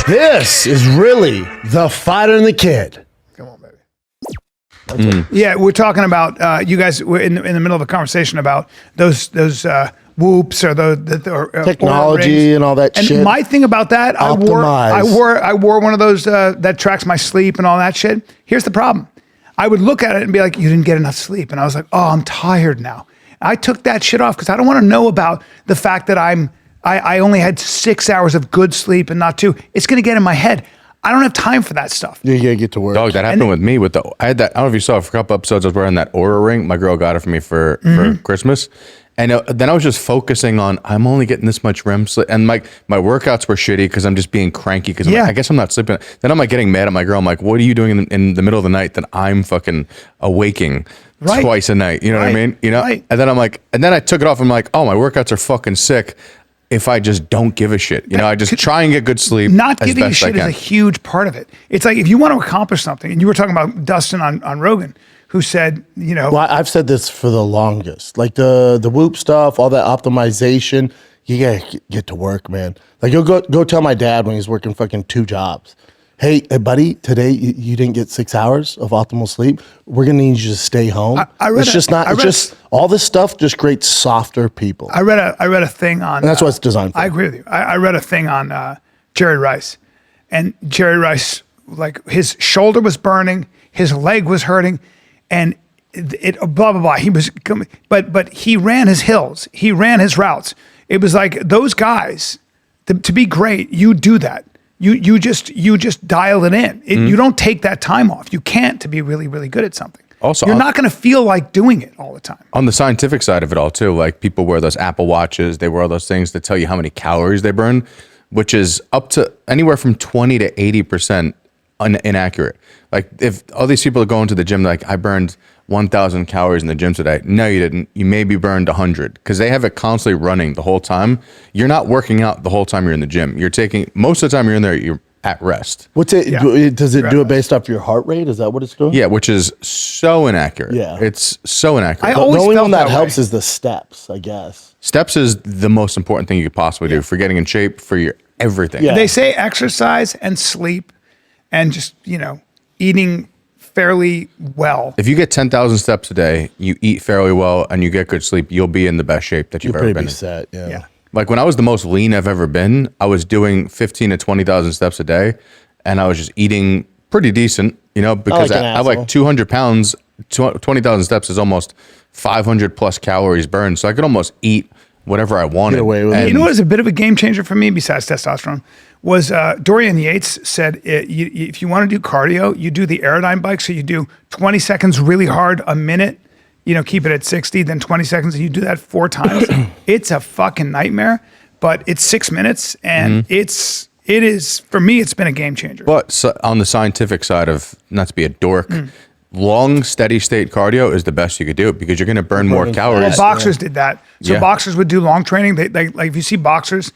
This is really the Fighter and the Kid. Come on, baby. Yeah, we're talking about you guys were in the middle of a conversation about those whoops or the technology and all that and shit. And my thing about that, I wore one of those that tracks my sleep and all that shit. Here's the problem. I would look at it and be like, you didn't get enough sleep. And I was like, oh, I'm tired now. I took that shit off because I don't want to know about the fact that I only had 6 hours of good sleep and not 2. It's going to get in my head. I don't have time for that stuff. You gotta get to work. Dog, that happened with me. I had that. I don't know if you saw, for a couple episodes, I was wearing that Oura ring. My girl got it for me for Christmas. And then I was just focusing on, I'm only getting this much REM sleep. And my workouts were shitty because I'm just being cranky because I guess I'm not sleeping. Then I'm like getting mad at my girl. I'm like, what are you doing in the middle of the night that I'm fucking awaking twice a night? You know what I mean? You know? Right. And then I'm like, and then I took it off. I'm like, oh, my workouts are fucking sick if I just don't give a shit. You know, I just try and get good sleep. Not giving a shit is a huge part of it. It's like if you want to accomplish something, and you were talking about Dustin on Rogan, who said, you know. Well, I've said this for the longest. Like the whoop stuff, all that optimization, you gotta get to work, man. Like go tell my dad when he's working fucking 2 jobs. Hey, buddy, today you didn't get 6 hours of optimal sleep. We're gonna need you to stay home. All this stuff just creates softer people. I read a thing on, and that's what it's designed for. I agree with you. I read a thing on Jerry Rice, and Jerry Rice, like his shoulder was burning, his leg was hurting, and it blah blah blah. He was, but he ran his hills, he ran his routes. It was like those guys, to be great, you do that. You just dial it in. You don't take that time off. You can't to be really, really good at something. Also, you're not going to feel like doing it all the time. On the scientific side of it all too, like people wear those Apple Watches, they wear all those things that tell you how many calories they burn, which is up to anywhere from 20 to 80% inaccurate. Like if all these people are going to the gym, like I burned 1,000 calories in the gym today. No, you didn't. You maybe burned 100 because they have it constantly running the whole time. You're not working out the whole time you're in the gym. You're taking, most of the time you're in there, you're at rest. What's it? Yeah. Does it do it based off your heart rate? Is that what it's doing? Yeah, which is so inaccurate. Yeah. It's so inaccurate. The only one that helps is the steps, I guess. Steps is the most important thing you could possibly do for getting in shape, for your everything. Yeah. They say exercise and sleep and just, eating fairly well. If you get 10,000 steps a day, you eat fairly well, and you get good sleep, you'll be in the best shape that you've ever been in. Set, yeah. Like when I was the most lean I've ever been, I was doing 15 to 20,000 steps a day, and I was just eating pretty decent, because I like 200 pounds, 20,000 steps is almost 500 plus calories burned. So I could almost eat whatever I wanted. Get away with it. You know what was a bit of a game changer for me besides testosterone? Was Dorian Yates said, if you want to do cardio, you do the Aerodyne bike. So you do 20 seconds really hard, a minute, keep it at 60, then 20 seconds. And you do that 4 times. It's a fucking nightmare, but it's 6 minutes. And it is, for me, it's been a game changer. But so on the scientific side of, not to be a dork, long, steady state cardio is the best you could do because you're going to burn more calories. Well, boxers did that. So boxers would do long training. They like if you see boxers,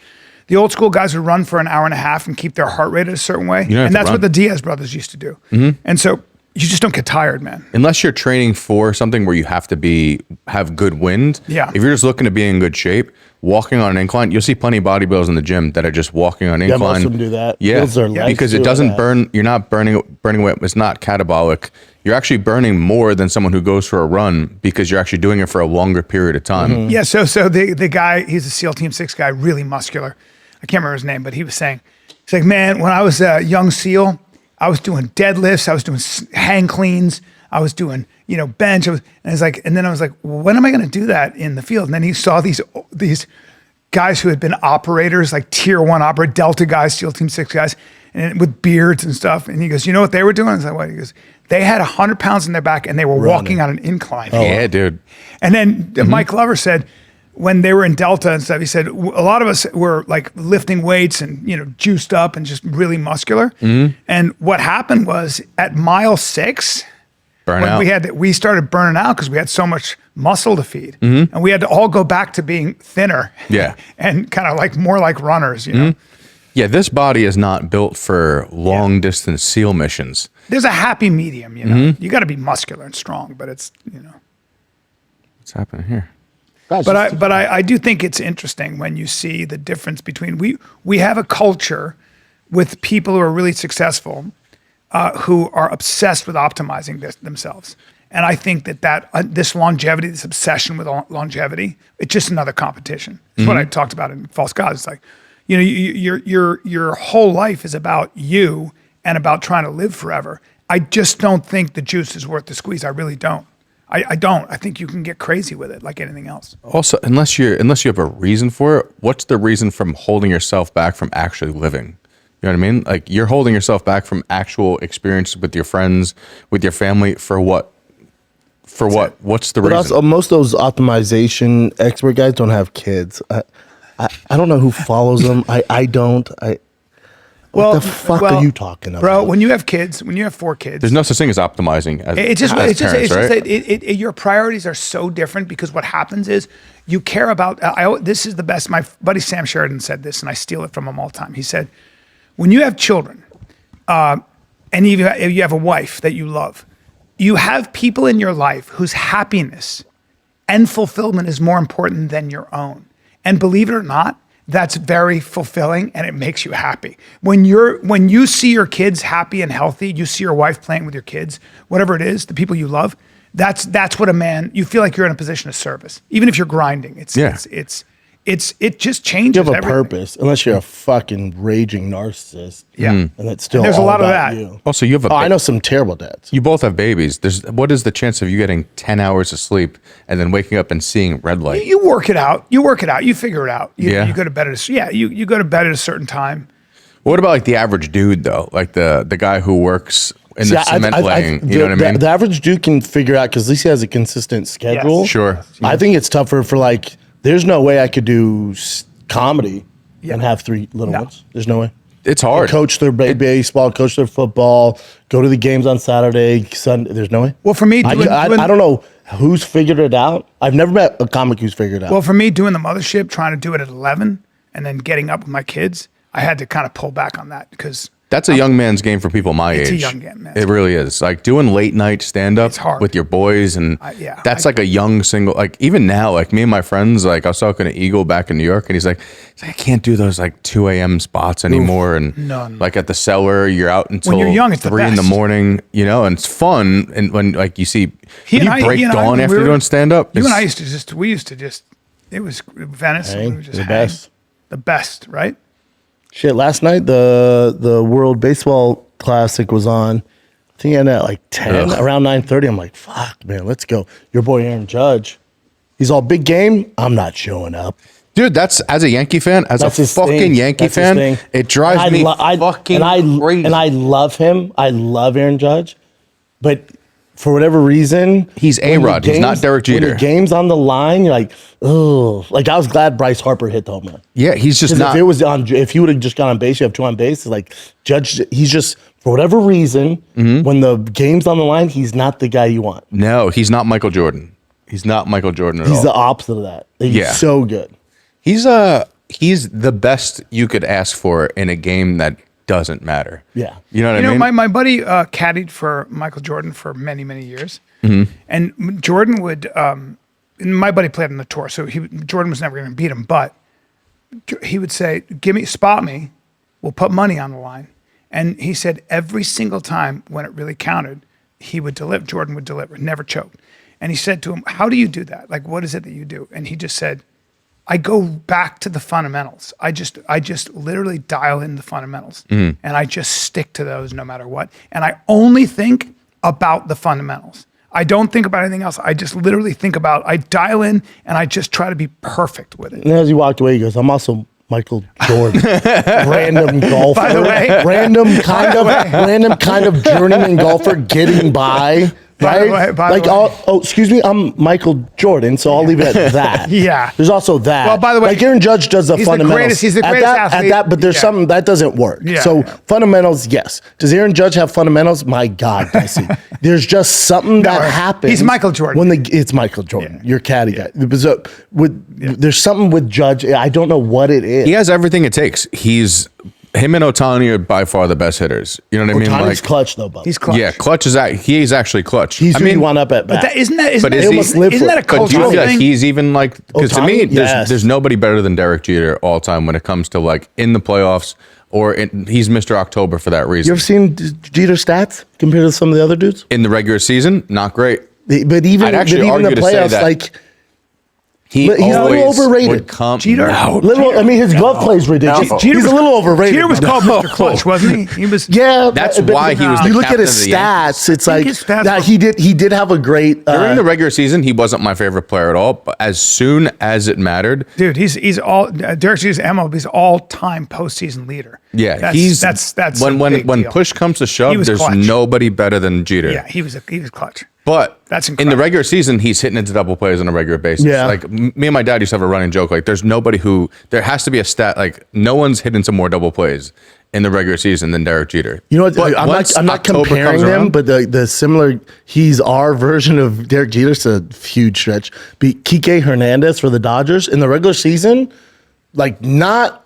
the old school guys would run for an hour and a half and keep their heart rate at a certain way. And that's what the Diaz brothers used to do. And so you just don't get tired, man. Unless you're training for something where you have to have good wind. Yeah. If you're just looking to be in good shape, walking on an incline, you'll see plenty of bodybuilders in the gym that are just walking on an incline. Most of them do that. Yeah, because it doesn't burn. You're not burning away. It's not catabolic. You're actually burning more than someone who goes for a run because you're actually doing it for a longer period of time. Yeah. So the guy, he's a SEAL Team 6 guy, really muscular. I can't remember his name, but he was saying, he's like, man, when I was a young SEAL, I was doing deadlifts, I was doing hang cleans, I was doing, bench. And then I was like, well, when am I going to do that in the field? And then he saw these guys who had been operators, like tier 1 operator, Delta guys, SEAL Team 6 guys, and with beards and stuff. And he goes, you know what they were doing? I was like, what? He goes, they had 100 pounds in their back and they were walking on an incline. Oh, yeah, dude. And then Mike Glover said, when they were in Delta and stuff, he said, a lot of us were like lifting weights and, juiced up and just really muscular. And what happened was at mile 6, we started burning out because we had so much muscle to feed. And we had to all go back to being thinner. Yeah. And kind of like more like runners, Yeah, this body is not built for long distance SEAL missions. There's a happy medium, You got to be muscular and strong, but it's, What's happening here? But I do think it's interesting when you see the difference between we have a culture with people who are really successful, who are obsessed with optimizing themselves. And I think that this longevity, this obsession with longevity, it's just another competition. It's what I talked about in False Gods. It's like, your whole life is about you and about trying to live forever. I just don't think the juice is worth the squeeze. I really don't. I don't. I think you can get crazy with it like anything else. Also, unless you have a reason for it, what's the reason from holding yourself back from actually living? You know what I mean? Like, you're holding yourself back from actual experience with your friends, with your family, for what? For what? What's the reason? Also, most of those optimization expert guys don't have kids. I don't know who follows them. I don't. What the fuck are you talking about? Bro, when you have kids, when you have 4 kids. There's no such thing as optimizing as it's just parents, right? that your priorities are so different, because what happens is you care about, this is the best, my buddy Sam Sheridan said this, and I steal it from him all the time. He said, when you have children, and you have a wife that you love, you have people in your life whose happiness and fulfillment is more important than your own. And believe it or not, that's very fulfilling, and it makes you happy. When you see your kids happy and healthy, you see your wife playing with your kids, whatever it is, the people you love, that's what a man, you feel like you're in a position of service. Even if you're grinding, it just changes You have a everything. purpose, unless you're a fucking raging narcissist. Yeah. And it's still There's a all lot of about that. you. Also, you have I know some terrible dads. You both have babies. What is the chance of you getting 10 hours of sleep and then waking up and seeing red light? You work it out. You figure it out. You go to bed you go to bed at a certain time. What about like the average dude though? Like the guy who works in the cement laying. You know what I mean? The average dude can figure out, because at least he has a consistent schedule. Yes. Sure. I think it's tougher for, like, there's no way I could do comedy and have 3 little ones. There's no way. It's hard. Coach their baseball, coach their football, go to the games on Saturday, Sunday. There's no way. Well, for me, I don't know who's figured it out. I've never met a comic who's figured it out. Well, for me, doing the mothership, trying to do it at 11 and then getting up with my kids, I had to kind of pull back on that, because that's a young man's game for people my age. It's a young man's It really is. Like doing late night stand up with your boys, and that's like a young single. Like even now, like me and my friends, like I was talking to Eagle back in New York, and he's like I can't do those like 2 a.m. spots anymore. And like at the Cellar, you're out until when you're young, it's 3 in the morning, and it's fun. And when like you see, break dawn after doing stand up. You and I used to just, it was Venice. Hang, we would just the best. The best, right? Shit, last night the World Baseball Classic was on. I think it ended at like 10, around 9:30. I'm like, fuck, man, let's go. Your boy Aaron Judge, he's all big game. I'm not showing up. Dude, that's, as a Yankee fan, as a fucking Yankee fan, it drives me fucking crazy. And I love him. I love Aaron Judge. But for whatever reason, he's A-Rod. He's not Derek Jeter. When the game's on the line, you're like, oh. Like, I was glad Bryce Harper hit the home run. Yeah, he's just not. If he would have just gone on base, you have 2 on base. It's like, Judge, he's just, for whatever reason, when the game's on the line, he's not the guy you want. No, he's not Michael Jordan. He's not Michael Jordan at all. He's the opposite of that. He's so good. He's the best you could ask for in a game that doesn't matter. Yeah. You know what I mean? My buddy caddied for Michael Jordan for many, many years. And Jordan would, my buddy played on the tour, so Jordan was never going to beat him, but he would say, spot me, we'll put money on the line. And he said every single time when it really counted, Jordan would deliver, never choked. And he said to him, how do you do that? Like, what is it that you do? And he just said, I go back to the fundamentals. I just literally dial in the fundamentals, and I just stick to those no matter what. And I only think about the fundamentals. I don't think about anything else. I just literally I dial in, and I just try to be perfect with it. And as he walked away, he goes, I'm also Michael Jordan. Random golfer. By the way. Random kind of journeyman golfer getting by. Right? By the way. Excuse me, I'm Michael Jordan, so I'll leave it at that. Yeah. There's also that. Well, by the way, like Aaron Judge does the fundamentals. He's the greatest athlete. But there's something that doesn't work. Yeah, so fundamentals, yes. Does Aaron Judge have fundamentals? My God, does he? There's just something that happens. He's Michael Jordan. It's Michael Jordan. Your caddy guy. There's something with Judge. I don't know what it is. He has everything it takes. He's him and Otani are by far the best hitters. You know what I mean? Otani's clutch though, Bubba. He's clutch. Yeah, clutch is he's actually clutch. He's who you want up at bat. But isn't that But a is he- isn't that a But do cultural you feel like thing? he's even like, because to me, Ohtani? Yes. there's nobody better than Derek Jeter all time when it comes to like in the playoffs he's Mr. October for that You reason. ever seen Jeter stats compared to some of the other dudes? In the regular season, not great. But even I'd actually the argue to say playoffs, that like He He's a little always overrated. would come. Jeter? No. I mean, his glove play is ridiculous. Jeter He's a little overrated. Jeter was called Mr. Clutch, wasn't he? He was. Yeah, That's but why he was the You look at captain his of the Yankees. stats. It's like his stats that were- he did have a great. During the regular season, he wasn't my favorite player at all. But as soon as it mattered, Dude, he's all Derek Jeter's MLB's all-time postseason leader. yeah, that's when a big deal. push comes to He shove, was there's clutch. nobody better than Jeter. Yeah, he was clutch. But That's in incredible. the regular season, he's hitting into double plays on a regular basis. Yeah. Like me and my dad used to have a running joke. Like there's nobody who there has to be a stat. Like no one's hitting some more double plays in the regular season than Derek Jeter. You know what? But once I'm not October comparing comes them, around- but the similar. He's our version of Derek Jeter. It's a huge stretch. Beat Kike Hernandez for the Dodgers in the regular season. Like not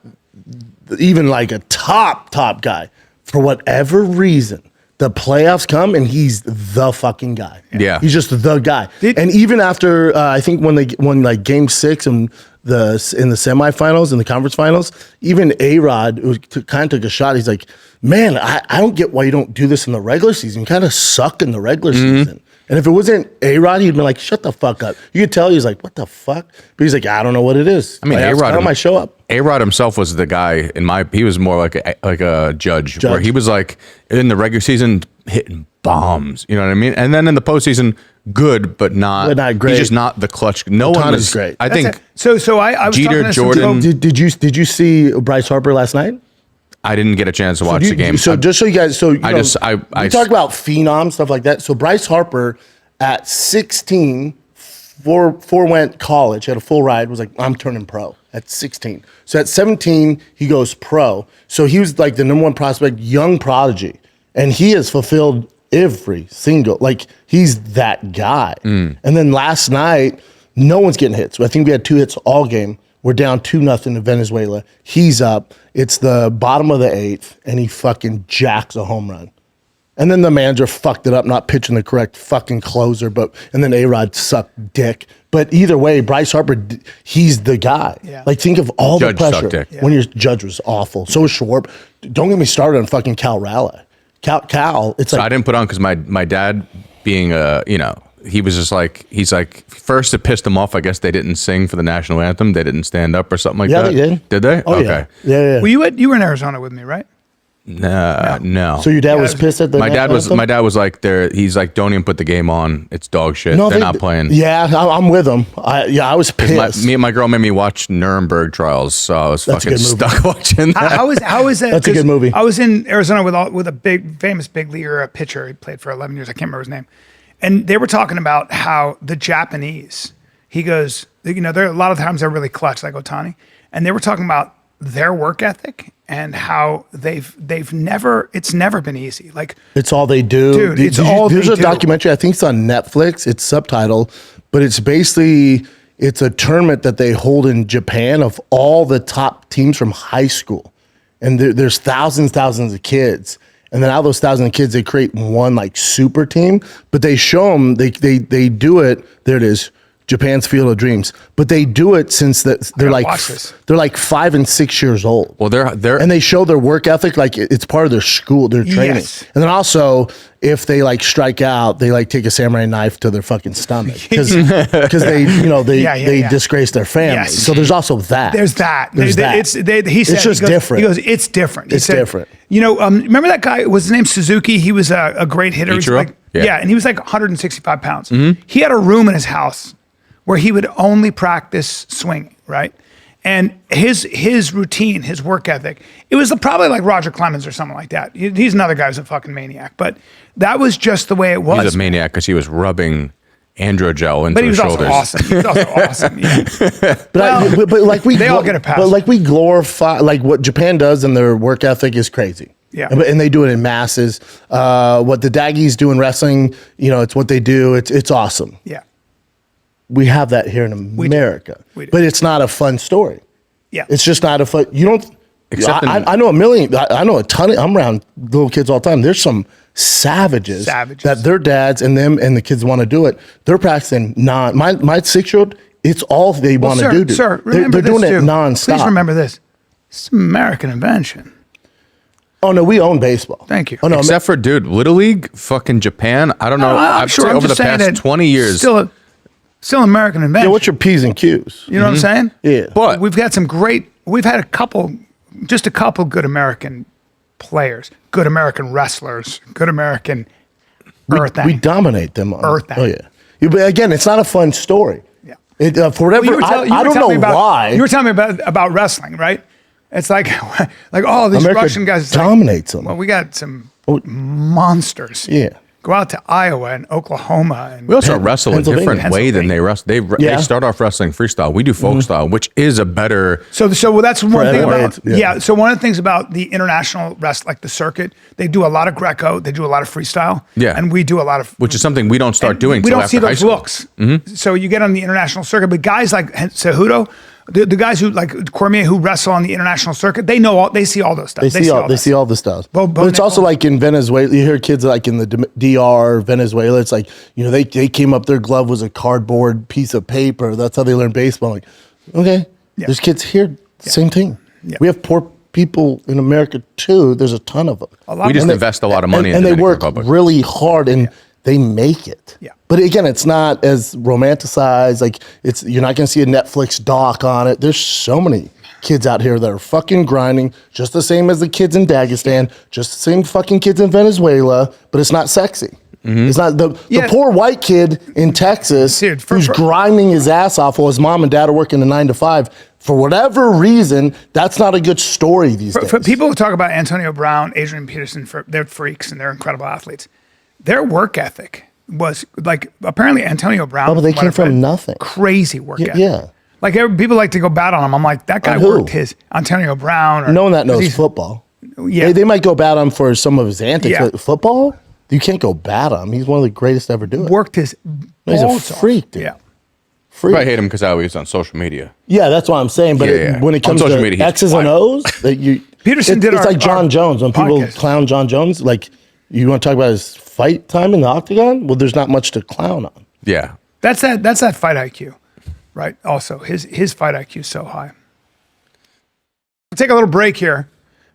even like a top guy. For whatever reason, the playoffs come and he's the fucking guy. Yeah. He's just the guy. And even after I think when they won like Game 6 and in the semifinals and the conference finals, even A-Rod kind of took a shot. He's like, man, I don't get why you don't do this in the regular season. You kind of suck in the regular season. And if it wasn't A-Rod, he'd been like, shut the fuck up. You could tell he was like, what the fuck? But he's like, I don't know what it is. I mean, Playoffs A-Rod come, I show up. A-Rod himself was the guy he was more like a judge, where he was like in the regular season hitting bombs, you know what I mean? And then in the postseason, good, but not great. He's just not the clutch. No one Otani's was great. I think So I was Jeter, talking to some Jordan- people- Did you see Bryce Harper last night? I didn't get a chance to watch the game. So just so you guys, I we talk about phenom stuff like that. So Bryce Harper at 16, went college, had a full ride, was like, I'm turning pro at 16. So at 17, he goes pro. So he was like the number one prospect, young prodigy, and he has fulfilled every single, like he's that guy. And then last night, no one's getting hits. So I think we had 2 hits all game. We're down 2-0 to Venezuela. He's up. It's the bottom of the 8th, and he fucking jacks a home run. And then the manager fucked it up, not pitching the correct fucking closer. And then A-Rod sucked dick. But either way, Bryce Harper, he's the guy. Yeah. Like think of all Judge the pressure sucked dick. when your judge was awful. So was Schwarb. Don't get me started on fucking Cal Raleigh. Cal, it's So like I didn't put on because my dad being he was just like, he's like, first it pissed him off. I guess they didn't sing for the national anthem. They didn't stand up or something like yeah, that. they did. Did they? Oh okay. yeah. Well, you were in Arizona with me, right? No. So your dad was pissed at the my dad national was anthem? like he's like, don't even put the game on. It's dog shit. No, They're not playing. Yeah, I'm with him. I was pissed. Me and my girl made me watch Nuremberg trials, so I was That's a fucking good movie. stuck watching that. How is that? That's a good 'cause movie. I was in Arizona with a famous big leaguer, a pitcher. He played for 11 years. I can't remember his name. And they were talking about how the Japanese, he goes, there a lot of times they're really clutch, like Otani. And they were talking about their work ethic and how it's never been easy. Like It's all they do. Dude, it's all There's they a do. documentary, I think it's on Netflix. It's subtitled, but it's basically, it's a tournament that they hold in Japan of all the top teams from high school. And there's thousands of kids. And then out of those thousands of kids, they create one like super team, but they show them, they do it. There it is. Japan's Field of Dreams, but they do it since they're like watch this. they're like 5 and 6 years old. Well, they're And they show their work ethic like it's part of their school, their training. Yes. And then also, if they like strike out, they like take a samurai knife to their fucking stomach because they they disgrace their family. Yes. So there's also that. there's that. There's that. He said, just he goes, different. He goes, it's different. He It's said, different. Remember that guy? Was his name Suzuki? He was a great hitter. He was Ichiro? like, Yeah. and he was like 165 pounds. He had a room in his house where he would only practice swinging, right? And his routine, his work ethic, it was probably like Roger Clemens or something like that. He's another guy who's a fucking maniac, but that was just the way it was. he's a maniac because he was rubbing androgel into But he his was also shoulders. awesome. He was also awesome. Yeah. But like they all get a pass. But like we glorify like what Japan does and their work ethic is crazy. Yeah. And they do it in masses. What the Daggies do in wrestling, it's what they do. It's awesome. Yeah. We have that here in America. We do. But it's not a fun story. Yeah. It's just not a fun. Except I know a million. I know a ton. I'm around little kids all the time. There's some savages that their dads and them and the kids want to do it. They're practicing my 6-year-old. It's all they want to do. Sir, they're doing it nonstop. Please remember this. It's an American invention. Oh no, we own baseball. Thank you. Oh no, Except for Little League, fucking Japan. I don't know. I'm sure over the past 20 years. Still an American invention. what's your P's and Q's? You know what I'm saying? Yeah. But we've had a couple good American players, good American wrestlers, good American earthang. We dominate them on Earthang. Oh yeah. But again, it's not a fun story. Yeah. For whatever I don't know why. You were telling me about wrestling, right? It's like oh, these America Russian guys dominates them. Well, we got some monsters. Yeah. Go out to Iowa and Oklahoma and we also wrestle a different way than they wrestle. They start off wrestling freestyle. We do folk style, which is a better. So that's one thing about yeah. So one of the things about the international like the circuit, they do a lot of Greco, they do a lot of freestyle, and we do a lot of which is something we don't start doing. We till don't see after those high school. looks. So you get on the international circuit, but guys like Cejudo, the guys who like Cormier who wrestle on the international circuit, they see all those stuff. They see all the stuff. But it's also like in Venezuela. You hear kids like in the DR, Venezuela. It's like they came up. Their glove was a cardboard piece of paper. That's how they learn baseball. Like, okay, there's kids here. Same thing. Yeah. We have poor people in America too. There's a ton of them. We just invest a lot of money, and they work really hard and they make it. Yeah. But again, it's not as romanticized. Like you're not going to see a Netflix doc on it. There's so many kids out here that are fucking grinding, just the same as the kids in Dagestan, just the same fucking kids in Venezuela, but it's not sexy. It's not the poor white kid in Texas who's grinding his ass off while his mom and dad are working a 9 to 5. For whatever reason, that's not a good story these days. For people who talk about Antonio Brown, Adrian Peterson, they're freaks and they're incredible athletes. Their work ethic was like, apparently Antonio Brown. Oh, but they came from nothing. Crazy work ethic. Yeah. Like people like to go bad on him. I'm like, that guy worked his Antonio Brown. No one that knows football. Yeah. They might go bad on him for some of his antics. But football, you can't go bad on him. He's one of the greatest to ever do it. Worked his He's a freak, dude. Yeah. Freak. I hate him because I always on social media. Yeah, that's what I'm saying. But when it comes to media, X's and O's, Peterson it's like Jon Jones. When people clown Jon Jones, like, you want to talk about his fight time in the octagon? Well, there's not much to clown on. Yeah. That's that fight IQ, right? Also, his fight IQ is so high. We'll take a little break here.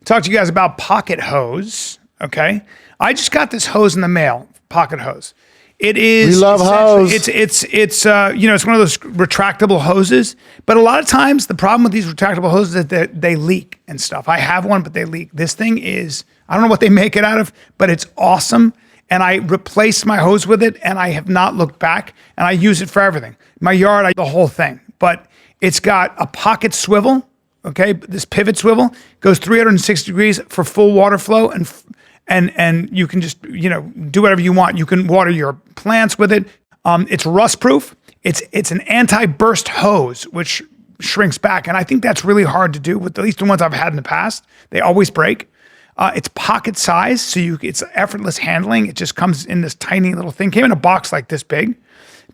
Talk to you guys about pocket hose, okay? I just got this hose in the mail, pocket hose. It is. We love hose. It's it's one of those retractable hoses. But a lot of times the problem with these retractable hoses is that they leak and stuff. I have one, but they leak. This thing is, I don't know what they make it out of, but it's awesome. And I replaced my hose with it, and I have not looked back. And I use it for everything. My yard, the whole thing. But it's got a pocket swivel. Okay, this pivot swivel goes 360 degrees for full water flow, and you can just do whatever you want. You can water your plants with it. It's rust proof. It's an anti-burst hose which shrinks back, and I think that's really hard to do with at least the ones I've had in the past. They always break. It's pocket size, so it's effortless handling. It just comes in this tiny little thing. Came in a box like this big,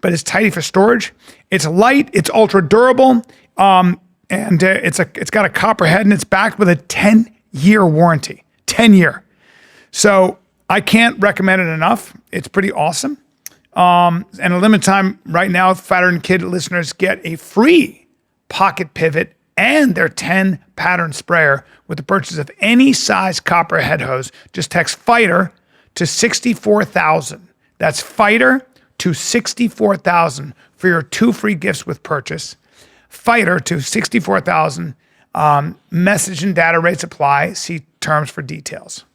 but it's tidy for storage. It's light. It's ultra durable. And it's got a copper head, and it's backed with a 10-year warranty. 10-year. So I can't recommend it enough. It's pretty awesome. And a limited time right now, Fatter and Kid listeners get a free pocket pivot and their 10 pattern sprayer with the purchase of any size copper head hose. Just text FIGHTER to 64,000. That's FIGHTER to 64,000 for your 2 free gifts with purchase. FIGHTER to 64,000. Message and data rates apply. See terms for details.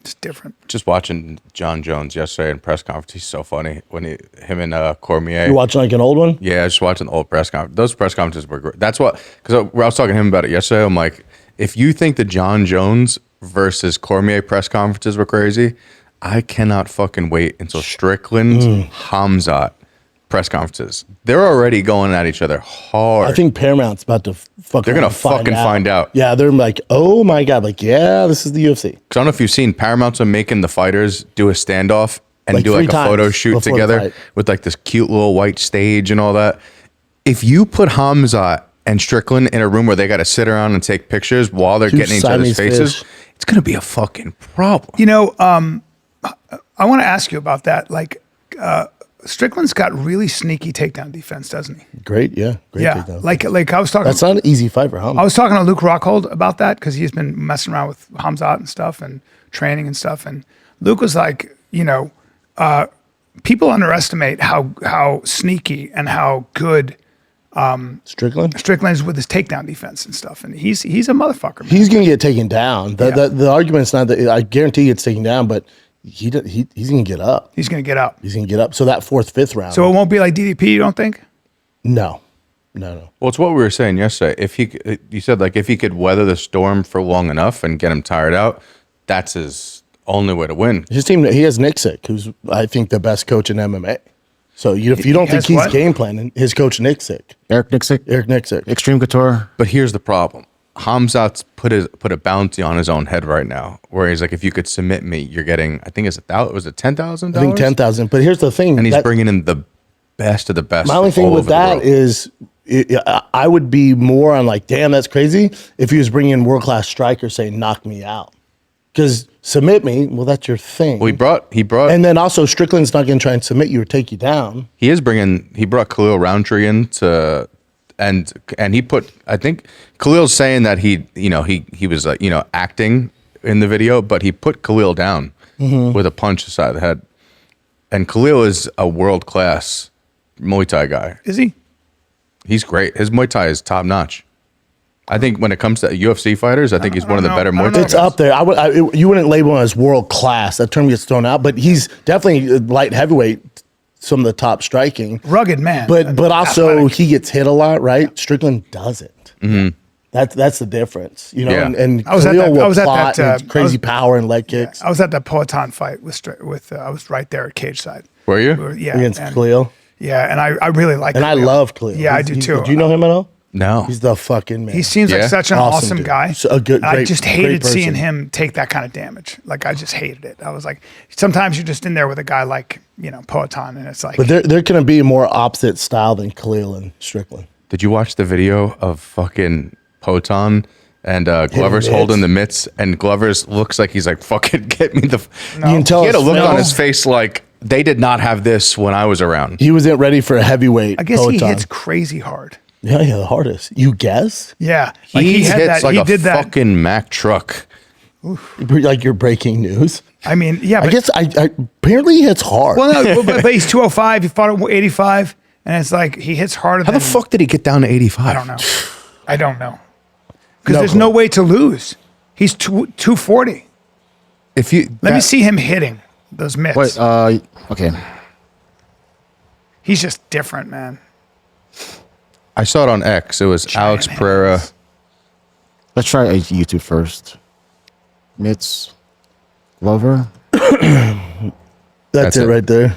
It's different. Just watching Jon Jones yesterday in press conference. He's so funny when him and Cormier. You watching like an old one? Yeah, just watching the old press conference. Those press conferences were great. That's what, because I was talking to him about it yesterday. I'm like, if you think the Jon Jones versus Cormier press conferences were crazy, I cannot fucking wait until Strickland's Khamzat press conferences. They're already going at each other hard. I think Paramount's about to They're gonna find out. Yeah, they're like, oh my god, like this is the UFC. Because I don't know if you've seen, Paramount's are making the fighters do a standoff and do like a photo shoot together with like this cute little white stage and all that. If you put Khamzat and Strickland in a room where they got to sit around and take pictures while they're getting each other's Siamese faces, fish. it's going to be a fucking problem. You know, I want to ask you about that. Like, Strickland's got really sneaky takedown defense, doesn't he? Great, yeah. Great Yeah. takedown. Like I was talking. That's not an easy fight for him. I was talking to Luke Rockhold about that because he's been messing around with Khamzat and stuff and training and stuff. And Luke was like, you know, people underestimate how sneaky and how good Strickland? Strickland is with his takedown defense and stuff. And he's a motherfucker, man. He's going to get taken down. The argument's not that I guarantee he gets taken down, but he's going to get up. He's going to get up. He's going to get up. So that fourth, fifth round. So it won't be like DDP, you don't think? No. Well, it's what we were saying yesterday. You said like if he could weather the storm for long enough and get him tired out, that's his only way to win. His team, he has Nickal, who's, I think, the best coach in MMA. So if you don't think he's game planning, his coach Nickal. Eric Nickal. Extreme Couture. But here's the problem. Khamzat's put a bounty on his own head right now, where he's like, if you could submit me, you're getting, I think it's $10,000? I think 10,000. But here's the thing. And he's bringing in the best of the best. My only thing with that is I would be more on like, damn, that's crazy if he was bringing in world-class strikers saying, knock me out. Because submit me, well, that's your thing. Well, he brought, and then also Strickland's not going to try and submit you or take you down. He brought Khalil Roundtree in to, and he put, I think Khalil's saying that he was acting in the video, but he put Khalil down with a punch aside of the head. And Khalil is a world-class Muay Thai guy. Is he? He's great. His Muay Thai is top notch. I think when it comes to UFC fighters, I think he's one of the better Muay Thai It's guys. up there. You wouldn't label him as world class. That term gets thrown out, but he's definitely light heavyweight. Some of the top striking, rugged man. But also he gets hit a lot, right? Yeah. Strickland doesn't. Mm-hmm. That's the difference, you know. Yeah. And I was at that crazy power and leg kicks. I was at that Poatan fight with I was right there at cage side. Were you? Yeah, against Khalil. Yeah, and I really like. And Khalil. I love Khalil. Yeah, I do too. Do you know him at all? No. He's the fucking man. He seems like such an awesome guy. So I just hated seeing him take that kind of damage. Like, I just hated it. I was like, sometimes you're just in there with a guy like, Poatan, and it's like. But they're going to be more opposite style than Khalil and Strickland. Did you watch the video of fucking Poatan and Glover's holding the mitts, and Glover's looks like he's like, fucking get me the. No. You can tell he had a look on his face like, they did not have this when I was around. He wasn't ready for a heavyweight. I guess Poatan. He hits crazy hard. Yeah, the hardest. You guess? Yeah. Like he hits like a fucking Mack truck. Oof. Like you're breaking news. I mean, yeah. I guess apparently he hits hard. Well, no, but he's 205. He fought at 85. And it's like he hits harder. How the fuck did he get down to 85? I don't know. Because there's no way to lose. He's 240. Let me see him hitting those mitts. Wait, okay. He's just different, man. I saw it on X. It was Alex Pereira. Let's try YouTube first. Mitts. Glover. That's it right there.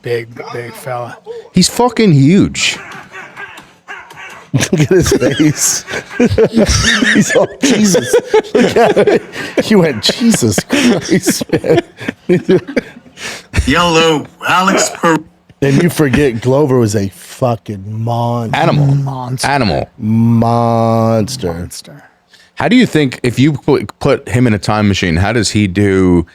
Big fella. He's fucking huge. Look at his face. He's all Jesus. Look at it. He went, Jesus Christ, man. Yellow, Alex Pereira. And you forget Glover was a fucking monster. Animal. Monster. How do you think, if you put him in a time machine, how does he do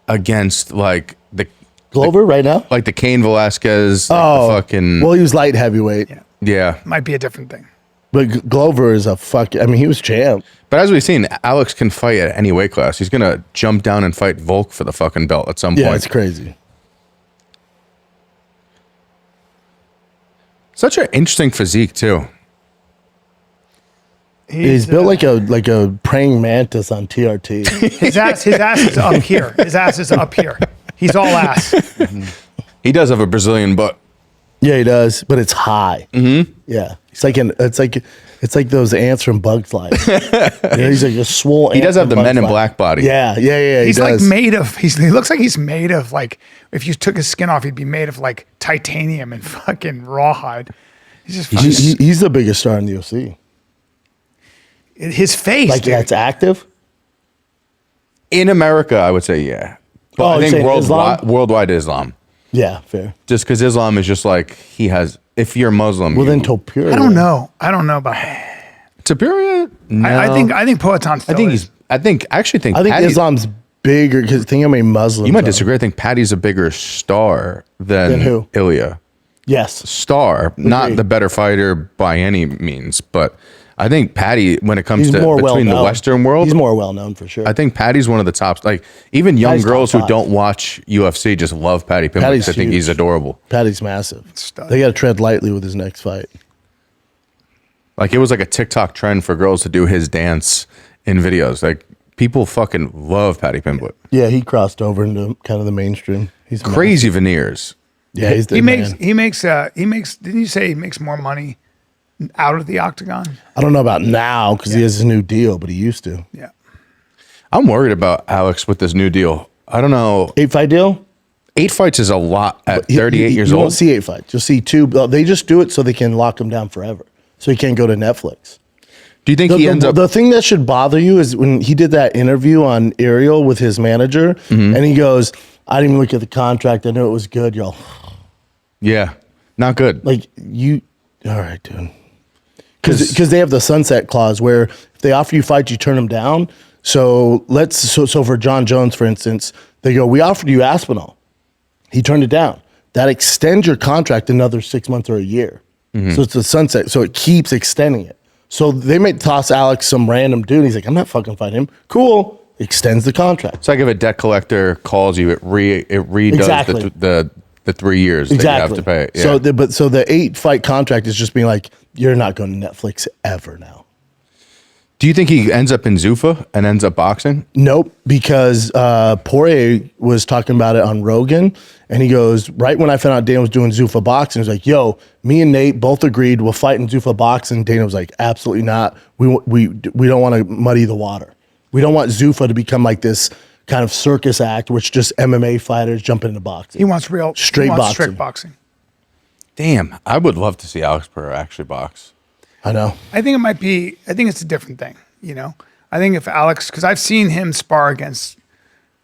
against like the Glover right now? Like the Cain Velasquez, like the fucking. Well, he was light heavyweight. Yeah. Might be a different thing. But Glover is a fucking, I mean, he was champ. But as we've seen, Alex can fight at any weight class. He's going to jump down and fight Volk for the fucking belt at some point. Yeah, it's crazy. Such an interesting physique, too. He's built like a praying mantis on TRT. His ass is up here. His ass is up here. He's all ass. He does have a Brazilian butt. Yeah, he does, but it's high. Mm-hmm. Yeah, it's like those ants from Bugs Life. He's like a swole. He does have the Men in Black body. Yeah. He's like made of. He looks like he's made of like. If you took his skin off, he'd be made of like titanium and fucking rawhide. He's the biggest star in the UFC. His face, like that's active. In America, I would say yeah. But I think worldwide Islam. Yeah, fair. Just because Islam is just like he has. If you're Muslim, Well, then Topuria. I don't know. I don't know about that. Topuria. No. I think Poatan still I think is. he's. I think Patty, Islam's bigger because think how many Muslims. You might are. disagree. I think Patty's a bigger star than who? Ilya. Yes. Star, not the better fighter by any means, but I think Patty, when it comes He's to more between the well-known. Western world, He's more well known for sure. I think Patty's one of the tops. Like even young Patty's girls top who five. don't watch UFC just love Patty Pimblett. Patty's I think huge. he's adorable. Patty's massive. Stud. They got to tread lightly with his next fight. Like it was like a TikTok trend for girls to do his dance in videos. Like people fucking love Patty Pimblett. Yeah, he crossed over into kind of the mainstream. He's Crazy veneers. Yeah, he's the He man. makes. Didn't you say he makes more money out of the octagon? I don't know about now because he has his new deal, but he used to. Yeah. I'm worried about Alex with this new deal. I don't know. 8-fight deal. 8 fights is a lot at He- 38 years you old. won't see 8 fights. You'll see 2. They just do it so they can lock him down forever. So he can't go to Netflix. Do you think he ends up? The thing that should bother you is when he did that interview on Ariel with his manager, Mm-hmm. and he goes, "I didn't even look at the contract. I knew it was good, y'all." Yeah, not good. Like you, all right, dude. Because they have the sunset clause where if they offer you fights, you turn them down. So so for Jon Jones, for instance, they go, "We offered you Aspinall. He turned it down. That extends your contract another 6 months or a year. So it's a sunset. So it keeps extending it. So they may toss Alex some random dude. He's like, I'm not fucking fighting him. Cool. Extends the contract. It's like if a debt collector calls you, it redoes Exactly. the 3 years that you have to pay. Yeah. So the 8-fight contract is just being like, you're not going to Netflix ever now. Do you think he ends up in Zuffa and ends up boxing? Nope, because Poirier was talking about it on Rogan, and he goes, right when I found out Dana was doing Zuffa boxing, he was like, yo, me and Nate both agreed we'll fight in Zuffa boxing. Dana was like, absolutely not. We don't want to muddy the water. We don't want Zuffa to become like this kind of circus act, which just MMA fighters jump into boxing. He wants real Straight strict boxing. Damn, I would love to see Alex Pereira actually box. I know. I think it's a different thing, you know? I think if Alex, because I've seen him spar against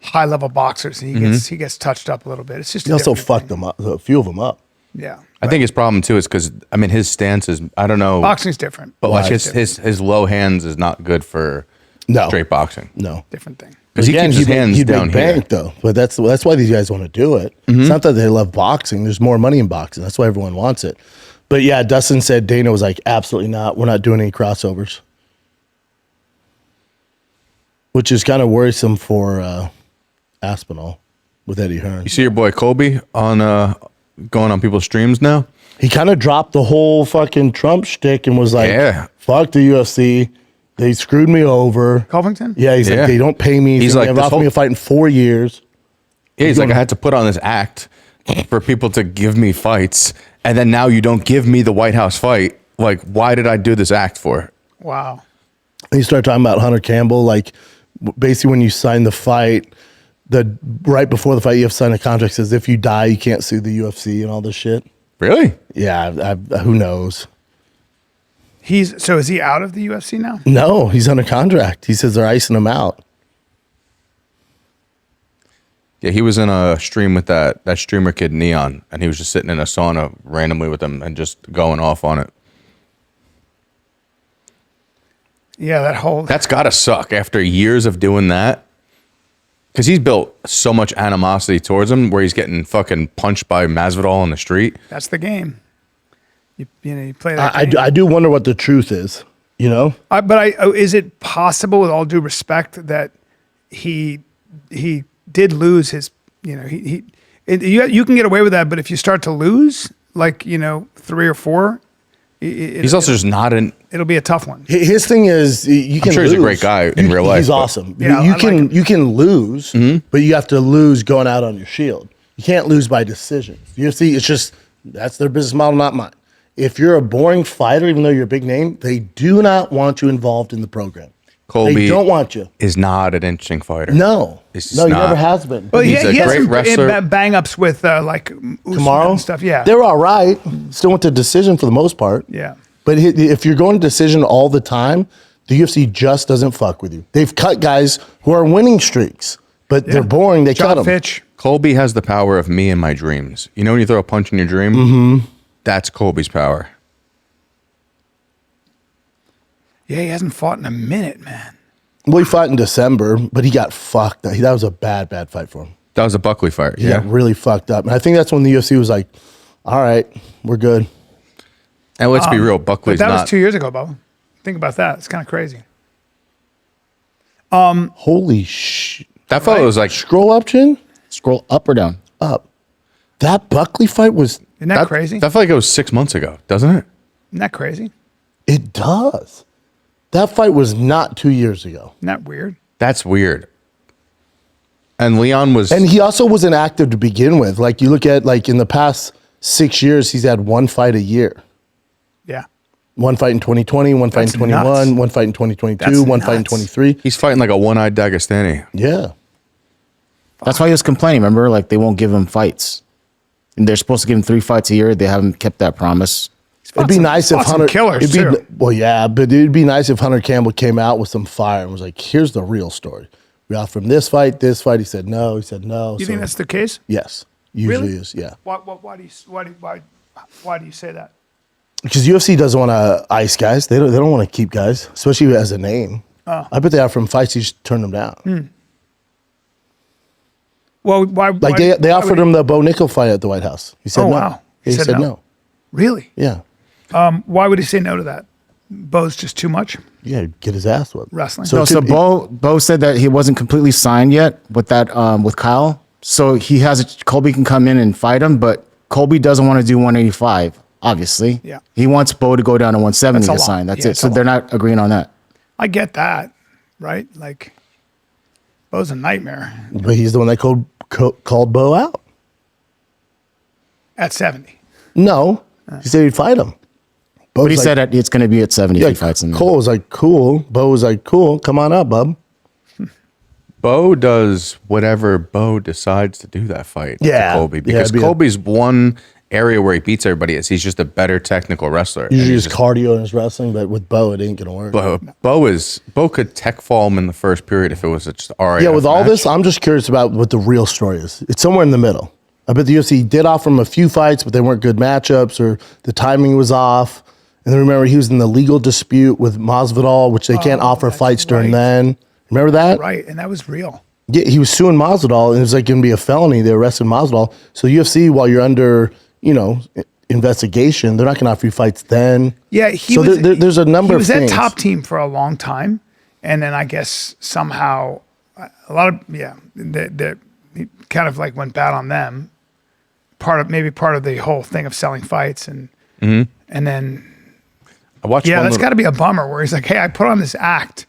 high level boxers and he gets touched up a little bit. It's just He also fucked them up, a few of them up. Yeah. I think his problem too is because his stance is I don't know, Boxing's different. but like his low hands is not good for No. straight boxing No. Different thing. because he keeps his hands he'd down make here. bank though, but that's why these guys want to do it. It's not that they love boxing. There's more money in boxing. That's why everyone wants it. But yeah, Dustin said Dana was like, absolutely not. We're not doing any crossovers, which is kind of worrisome for Aspinall with Eddie Hearn. You see your boy Colby on going on people's streams now. He kind of dropped the whole fucking Trump shtick and was like, Yeah. fuck the UFC. They screwed me over. Covington? Yeah, he's Yeah. like, they don't pay me. He's like, they've this offered me whole- a fight in 4 years. Yeah, he's like, I had to put on this act for people to give me fights, and then now you don't give me the White House fight. Like, why did I do this act for? Wow. And you start talking about Hunter Campbell, like basically when you sign the fight, right before the fight, you have to sign a contract that says if you die, you can't sue the UFC and all this shit. Really? Yeah, who knows? So is he out of the UFC now? No, he's under contract. He says they're icing him out. Yeah, he was in a stream with that streamer kid Neon, and he was just sitting in a sauna randomly with him and just going off on it. Yeah, That's gotta suck after years of doing that. Because he's built so much animosity towards him where he's getting fucking punched by Masvidal on the street. that's the game. You play that game. I do wonder what the truth is, you know? Is it possible, with all due respect, that he did lose his? You know, you can get away with that, but if you start to lose, like 3 or 4, He's also just not an. it'll be a tough one. His thing is, you can. sure lose. he's a great guy in real life, He's but- awesome. Yeah, you I can like him. you can lose, but you have to lose going out on your shield. You can't lose by decisions. UFC, it's just that's their business model, not mine. If you're a boring fighter, even though you're a big name, they do not want you involved in the program. Colby They don't want you. is not an interesting fighter. No, It's just no, he not. never has been. Well, He's a he has great some wrestler. bang ups with like Usman Tomorrow and stuff. Yeah, they were all right. Still went to decision for the most part. yeah. But if you're going to decision all the time, the UFC just doesn't fuck with you. They've cut guys who are winning streaks. but they're boring. They cut John them. Fitch. Colby has the power of me and my dreams. You know when you throw a punch in your dream? Mm-hmm. That's Colby's power. Yeah, he hasn't fought in a minute, man. Well, he fought in December, but he got fucked. That was a bad fight for him. That was a Buckley fight. He got really fucked up. And I think that's when the UFC was like, all right, we're good. And let's be real, Buckley's But that not. was 2 years ago, Bo. Think about that. It's kind of crazy. Holy shit. That fellow was like, Scroll up, Chin? Scroll up or down? Up. That Buckley fight was, Isn't that crazy? That felt like it was 6 months ago, doesn't it? Isn't that crazy? it does. That fight was not 2 years ago. Isn't that weird? That's weird. And Leon was. And he also wasn't active to begin with. Like you look at like in the past 6 years, he's had one fight a year. Yeah. One fight in 2020, one fight That's in 21, nuts. one fight in 2022, That's one fight in nuts. 23. He's fighting like a one-eyed Dagestani. Yeah. That's why he was complaining. Remember, like they won't give him fights, and they're supposed to give him 3 fights a year. They haven't kept that promise. It'd be nice if fought some Hunter killers, it'd be, too. well, yeah, but it'd be nice if Hunter Campbell came out with some fire and was like, "Here's the real story. We offered him this fight, this fight." He said no. He said no. You think that's the case? yes? Usually Really? is. Yeah, Why do you say that? because UFC doesn't want to ice guys. They don't want to keep guys, especially as a name. I bet they offer him fights. He just turned them down. Well, why? Like they offered him the Bo Nickal fight at the White House. He said Oh, no. wow. He said no. Really? Yeah. Why would he say no to that? Bo's just too much Yeah, get his ass whipped. wrestling. So No, it so could be- Bo said that he wasn't completely signed yet with that with Kyle. So he has Colby can come in and fight him, but Colby doesn't want to do 185. Obviously, Yeah. He wants Bo to go down to 170 That's a to lot. sign. That's Yeah, it. it's So a they're lot. not agreeing on that. I get that, right? Like, Bo's a nightmare But he's the one that called Bo out. at 70. No, he said he'd fight him. But he said that it's going to be at 70 if yeah, he fights him. Cole was like, cool. Bo was like, cool. Come on up, bub. Bo does whatever Bo decides to do that fight Yeah. to Colby. Yeah, Because it'd be Colby's one area where he beats everybody is he's just a better technical wrestler. Usually And his he's just- cardio in his wrestling, but with Bo, it ain't going to work. Bo could tech fall him in the first period if it was just RAF Yeah, with all match. this, I'm just curious about what the real story is. It's somewhere in the middle. I bet the UFC did offer him a few fights, but they weren't good matchups or the timing was off. And then remember, he was in the legal dispute with Masvidal, which they can't offer that's fights during right. then. Remember that? Right, and that was real. Yeah, he was suing Masvidal, and it was like going to be a felony. They arrested Masvidal. So UFC, while you're under, investigation, they're not going to offer you fights then. Yeah, there's a number he of was things. at Top Team for a long time, and then I guess somehow a lot of he kind of like went bad on them. Part of the whole thing of selling fights, and then I watched one that's little- got to be a bummer where he's like, hey, I put on this act,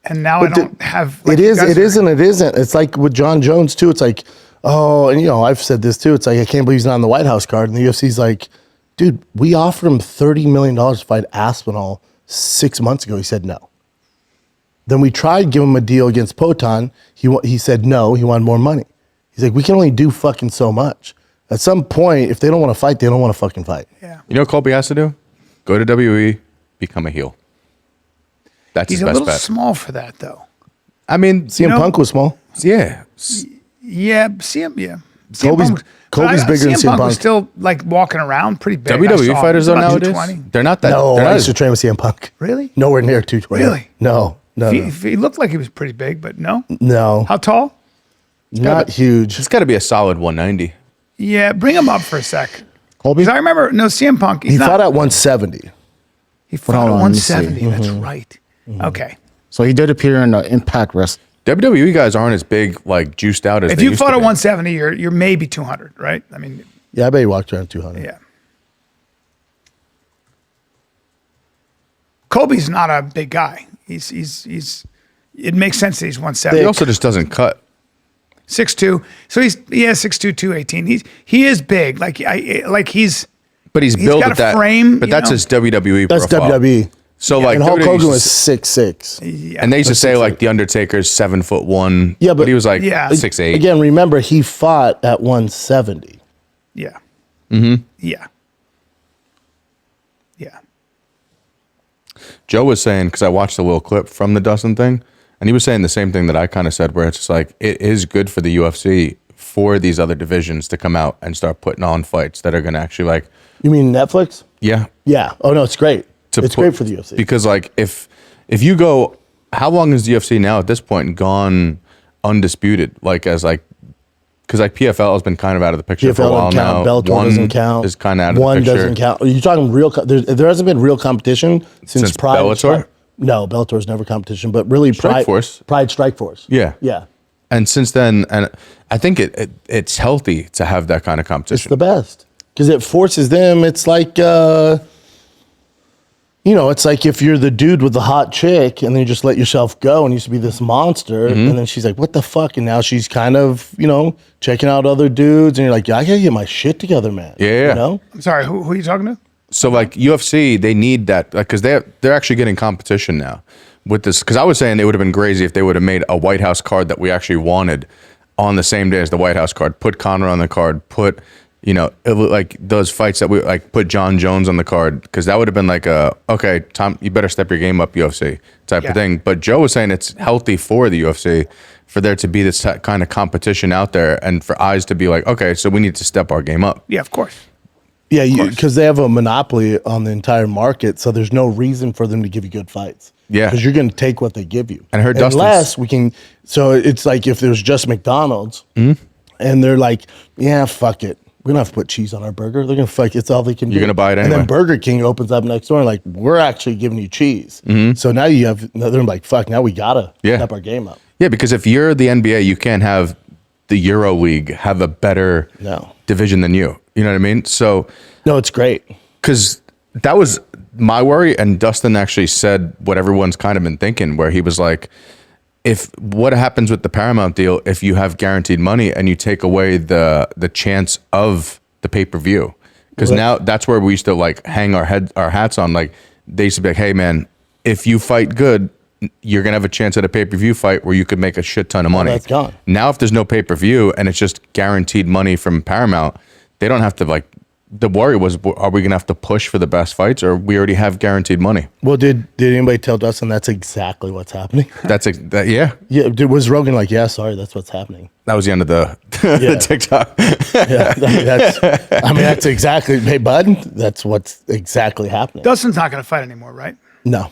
and now I don't have. Like, It is. you guys It are- isn't. It isn't. It's like with Jon Jones too. It's like, oh, and I've said this too. It's like I can't believe he's not on the White House card, and the UFC's like, dude, we offered him $30 million to fight Aspinall 6 months ago. He said no. Then we tried to give him a deal against Potan. He said no. He wanted more money. He's like, we can only do fucking so much. At some point, if they don't want to fight, they don't want to fucking fight. Yeah, You know what Colby has to do? Go to WWE, become a heel. That's he's his a best little bet. small for that though. I mean, CM Punk was small. yeah. Yeah, CM. Yeah, Colby's bigger than CM Punk was Punk. still like walking around pretty big. I WWE saw him. fighters He's though about nowadays, 220. they're not that. No, they're I not used to as, train with CM Punk. Really? Nowhere near 220. Really? No. He looked like he was pretty big, but no. No. How tall? Not huge. it's got to be a solid 190. Yeah, bring him up for a sec. Colby? Because I remember, CM Punk. He fought at 170. He fought at Hold on, let me see. 170. That's right. Okay. So he did appear in Impact Wrestling. WWE guys aren't as big, like juiced out as If they you used fought to at be. 170, you're maybe 200, right? I mean, Yeah, I bet he walked around 200. yeah. Colby's not a big guy. He's. It makes sense that he's 170. He also just doesn't cut. 6'2". So he's 6'2", 218. He is big. Like he's. But he's built got at a that frame, But you that's know? his WWE That's profile. WWE. So like And Hulk WWE Hogan was used to- 6'6". Yeah. and they used to say like the Undertaker's 7'1". Yeah, but he was like Yeah. 6'8". Again, remember, he fought at 170. Yeah. Mm-hmm. Yeah. Yeah. Joe was saying, because I watched the little clip from the Dustin thing, And he was saying the same thing that I kind of said, where it's just like, it is good for the UFC for these other divisions to come out and start putting on fights that are going to actually like. You mean Netflix? Yeah. Yeah. Oh no, it's great. It's great for the UFC. Because like if you go, how long is the UFC now at this point gone undisputed? Like as like, because like PFL has been kind of out of the picture for a while now. Bellator doesn't count. Is kind of out of the One picture. doesn't count. Are you talking real? There hasn't been real competition since Pride. Bellator? No, Bellator's never competition, but really Strikeforce. Pride Strikeforce. Yeah. Yeah. And since then, and I think it's healthy to have that kind of It's competition. the best because it forces them. It's like, it's like if you're the dude with the hot chick and then you just let yourself go and you used to be this monster. Mm-hmm. And then she's like, what the fuck? And now she's kind of, checking out other dudes. And you're like, yeah, I got to get my shit together, man. Yeah. You know? I'm sorry, who are you talking to? So like UFC, they need that because they're actually getting competition now with this. Because I was saying it would have been crazy if they would have made a White House card that we actually wanted on the same day as the White House card. Put Conor on the card. Put like those fights that we like. Put Jon Jones on the card because that would have been like okay, Tom, you better step your game up, UFC type of thing. But Joe was saying it's healthy for the UFC for there to be this kind of competition out there and for eyes to be like, okay, so we need to step our game up. Yeah, of course. Yeah, because they have a monopoly on the entire market, so there's no reason for them to give you good fights. Yeah. Because you're going to take what they give you. And I heard unless we can. So it's like if there's just McDonald's, and they're like, yeah, fuck it. We don't have to put cheese on our burger. They're going to fuck it. It's all they can do. You're going to buy it anyway. And then Burger King opens up next door and like, we're actually giving you cheese. So now they're like, fuck, now we got to step our game up. Yeah, because if you're the NBA, you can't have the Euro League have a better division than you. You know what I mean? So no, it's great. Because that was my worry, and Dustin actually said what everyone's kind of been thinking, where he was like, what happens with the Paramount deal if you have guaranteed money and you take away the chance of the pay-per-view? Because now that's where we used to like hang our hats on. Like they used to be like, hey man, if you fight good, you're gonna have a chance at a pay-per-view fight where you could make a shit ton of money. That's gone. Now if there's no pay-per-view and it's just guaranteed money from Paramount, they don't have to like. The worry was, are we gonna have to push for the best fights, or we already have guaranteed money? Well, did anybody tell Dustin that's exactly what's happening? Yeah. Yeah, was Rogan like, yeah, sorry, that's what's happening? That was the end of the TikTok. That's exactly, hey, bud, that's what's exactly happening. Dustin's not going to fight anymore, right? No.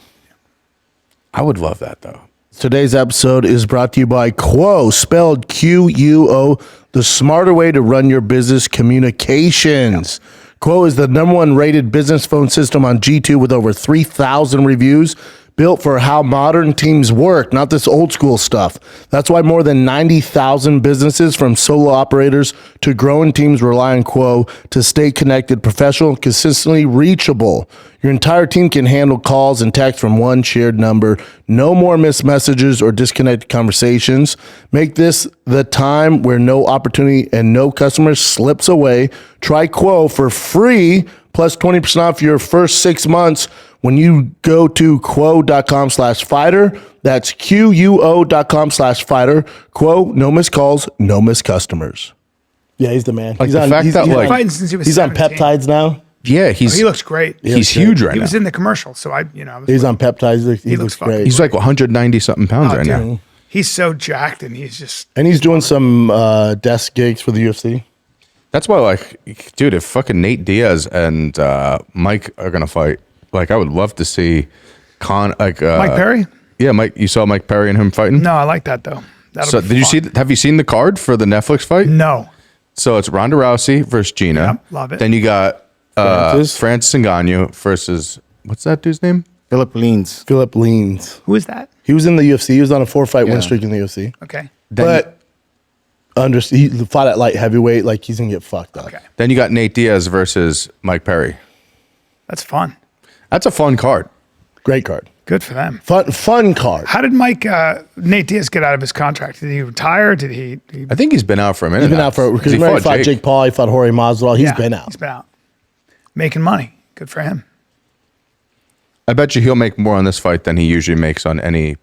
I would love that though. Today's episode is brought to you by Quo, spelled Quo, the smarter way to run your business communications. Quo is the #1 rated business phone system on G2 with over 3,000 reviews. Built for how modern teams work, not this old school stuff. That's why more than 90,000 businesses, from solo operators to growing teams, rely on Quo to stay connected, professional, and consistently reachable. Your entire team can handle calls and texts from one shared number. No more missed messages or disconnected conversations. Make this the time where no opportunity and no customer slips away. Try Quo for free, plus 20% off your first 6 months when you go to quo.com/fighter. That's QUO.com/fighter. Quo, no missed calls, no missed customers. Yeah, he's the man. Like the fact that, like, fighting since he was he's on 17. peptides now. Yeah, He looks great. he's huge right He now. was in the commercial, so I was He's on peptides. He looks fucking great. He's like 190 something pounds Oh, right dude. now. He's so jacked, and he's just And he's doing some desk gigs for the UFC. That's why, like, dude, if fucking Nate Diaz and Mike are gonna fight, like, I would love to see Mike Perry. Yeah, Mike. You saw Mike Perry and him fighting. No, I like that though. That'll So be did you fun. see? Have you seen the card for the Netflix fight? No. So it's Ronda Rousey versus Gina. Yep, love it. Then you got Francis. Francis Ngannou versus what's that dude's name? Philip Leans. Philip Leans. Who is that? He was in the UFC. He was on a 4-fight win Yeah. streak in the UFC. Okay. But he fought at light heavyweight. Like, he's going to get fucked up. Okay. Then you got Nate Diaz versus Mike Perry. That's fun. That's a fun card. Great card. Good for them. Fun card. How did Nate Diaz get out of his contract? Did he retire? Did he I think he's been out for a minute. He's been now. out for, because he he fought Jake Paul. He fought Jorge Masvidal. He's been out. He's been out. Making money. Good for him. I bet you he'll make more on this fight than he usually makes on any.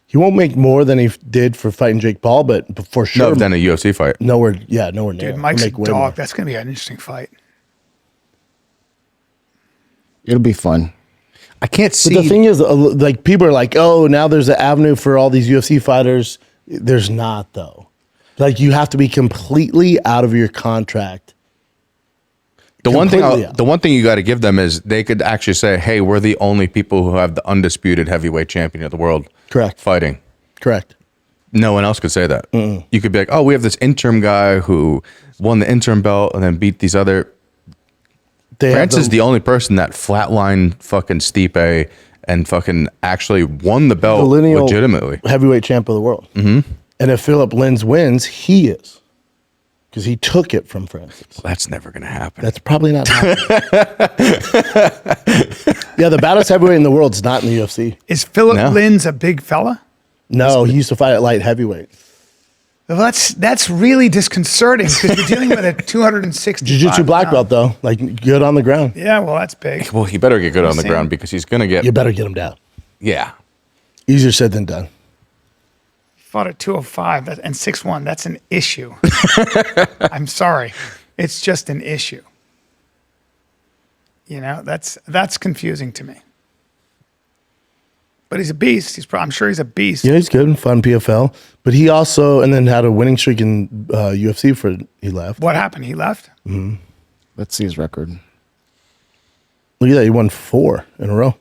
He won't make more than he did for fighting Jake Paul, but for sure. No, than a UFC fight. Nowhere near. Dude, Mike's a He'll make way dog. more. That's going to be an interesting fight. It'll be fun. I can't see. But the thing is, like, people are like, oh, now there's an avenue for all these UFC fighters. There's not, though. Like, you have to be completely out of your contract. The one thing you got to give them is they could actually say, hey, we're the only people who have the undisputed heavyweight champion of the world. Correct. Fighting. Correct. No one else could say that. You could be like, oh, we have this interim guy who won the interim belt and then beat these other. France is the only person that flatlined fucking Stipe and fucking actually won the belt legitimately. Heavyweight champ of the world. Mm-hmm. And if Philip Lins wins, he is. Because he took it from Francis. Well, that's never going to happen. That's probably not happening. Yeah, the baddest heavyweight in the world is not in the UFC. Is Philip Lins a big fella? No, he used to fight at light heavyweight. Well, that's really disconcerting because you're dealing with a 260 Jiu-Jitsu black belt, though. Like, good on the ground. Yeah, well, that's big. Well, he better get good on the ground because he's going to get... You better get him down. Yeah. Easier said than done. Fought at 205 and 6'1". That's an issue. I'm sorry. It's just an issue. You know, that's confusing to me. But he's a beast. I'm sure he's a beast. Yeah, he's good and fun PFL. But he also, and then had a winning streak in UFC he left. What happened? He left? Mm-hmm. Let's see his record. Look at that. He won 4 in a row.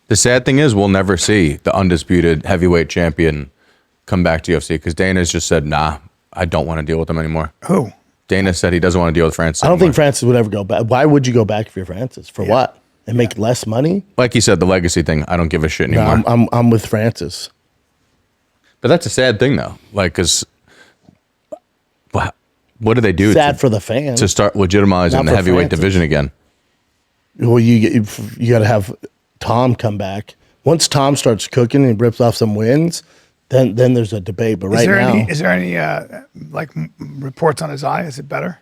The sad thing is we'll never see the undisputed heavyweight champion come back to UFC because Dana's just said, nah, I don't want to deal with him anymore. Who? Dana said he doesn't want to deal with Francis I don't anymore. think Francis would ever go back. Why would you go back if you're Francis? For what? And make less money? Like you said, the legacy thing, I don't give a shit anymore. No, I'm with Francis. But that's a sad thing, though. Like, because what do they do Sad for the fans. to start legitimizing Not the for heavyweight Francis. division again? Well, you got to have Tom come back. Once Tom starts cooking and rips off some wins, then there's a debate. But right now, is there any reports on his eye? Is it better?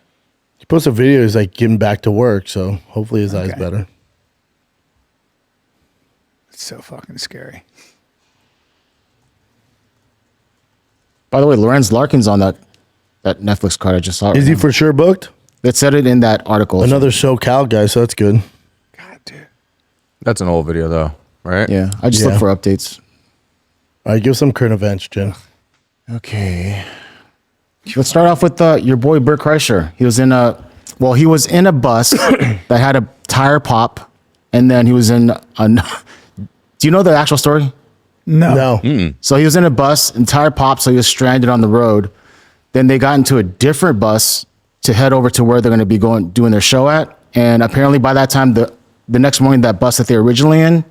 he posts a video. He's like getting back to work, so hopefully his eye's better. It's so fucking scary. By the way, Lorenz Larkin's on that Netflix card. I just saw it. Is he for sure booked? It said it in that article. Another SoCal guy, so that's good. God, dude. That's an old video, though, right? Yeah, I just look for updates. All right, give some current events, Jim. Okay. Let's start off with your boy Bert Kreischer. He was in a bus that had a tire pop, and then he was in a. Do you know the actual story? No. So he was in a bus and tire popped, so he was stranded on the road. Then they got into a different bus to head over to where they're going to be doing their show at. And apparently by that time, the next morning, that bus that they were originally in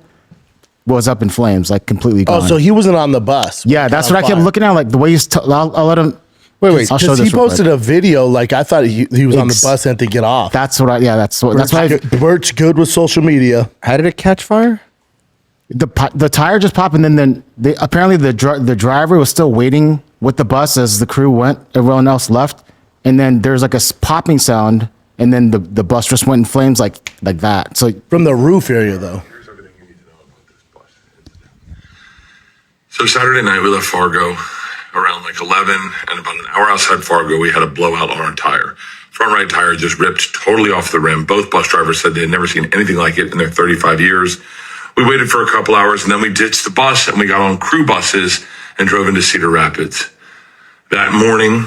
was up in flames, like completely gone. Oh, so he wasn't on the bus. Yeah, that's what I kept looking at. Like the way he's, I'll let him. Wait, I'll show because this he real posted quick. a video. Like I thought he was on the bus and to get off. That's why. Bert's good with social media. How did it catch fire? The tire just popped, and then apparently the driver was still waiting with the bus as the crew went. Everyone else left, and then there's like a popping sound, and then the bus just went in flames like that. So From the roof area, though. Here's everything you need to know about this bus. So Saturday night we left Fargo around like 11, and about an hour outside Fargo we had a blowout on our tire. Front right tire just ripped totally off the rim. Both bus drivers said they had never seen anything like it in their 35 years. We waited for a couple hours and then we ditched the bus and we got on crew buses and drove into Cedar Rapids. That morning,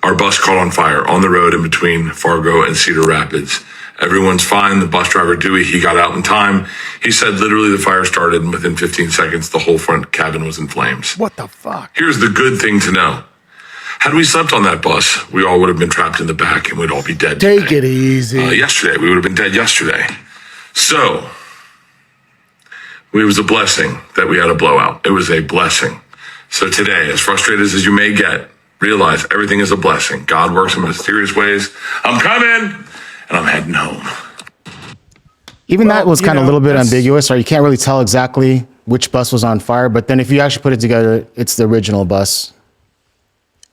our bus caught on fire on the road in between Fargo and Cedar Rapids. Everyone's fine. The bus driver, Dewey, he got out in time. He said literally the fire started and within 15 seconds, the whole front cabin was in flames. What the fuck? Here's the good thing to know. Had we slept on that bus, we all would have been trapped in the back and we'd all be dead Take today. it easy. Yesterday, we would have been dead yesterday. So, it was a blessing that we had a blowout. It was a blessing. So today, as frustrated as you may get, realize everything is a blessing. God works in mysterious ways. I'm coming, and I'm heading home. even Well, that was you kind of a know, little bit that's- ambiguous, or you can't really tell exactly which bus was on fire. But then if you actually put it together, it's the original bus.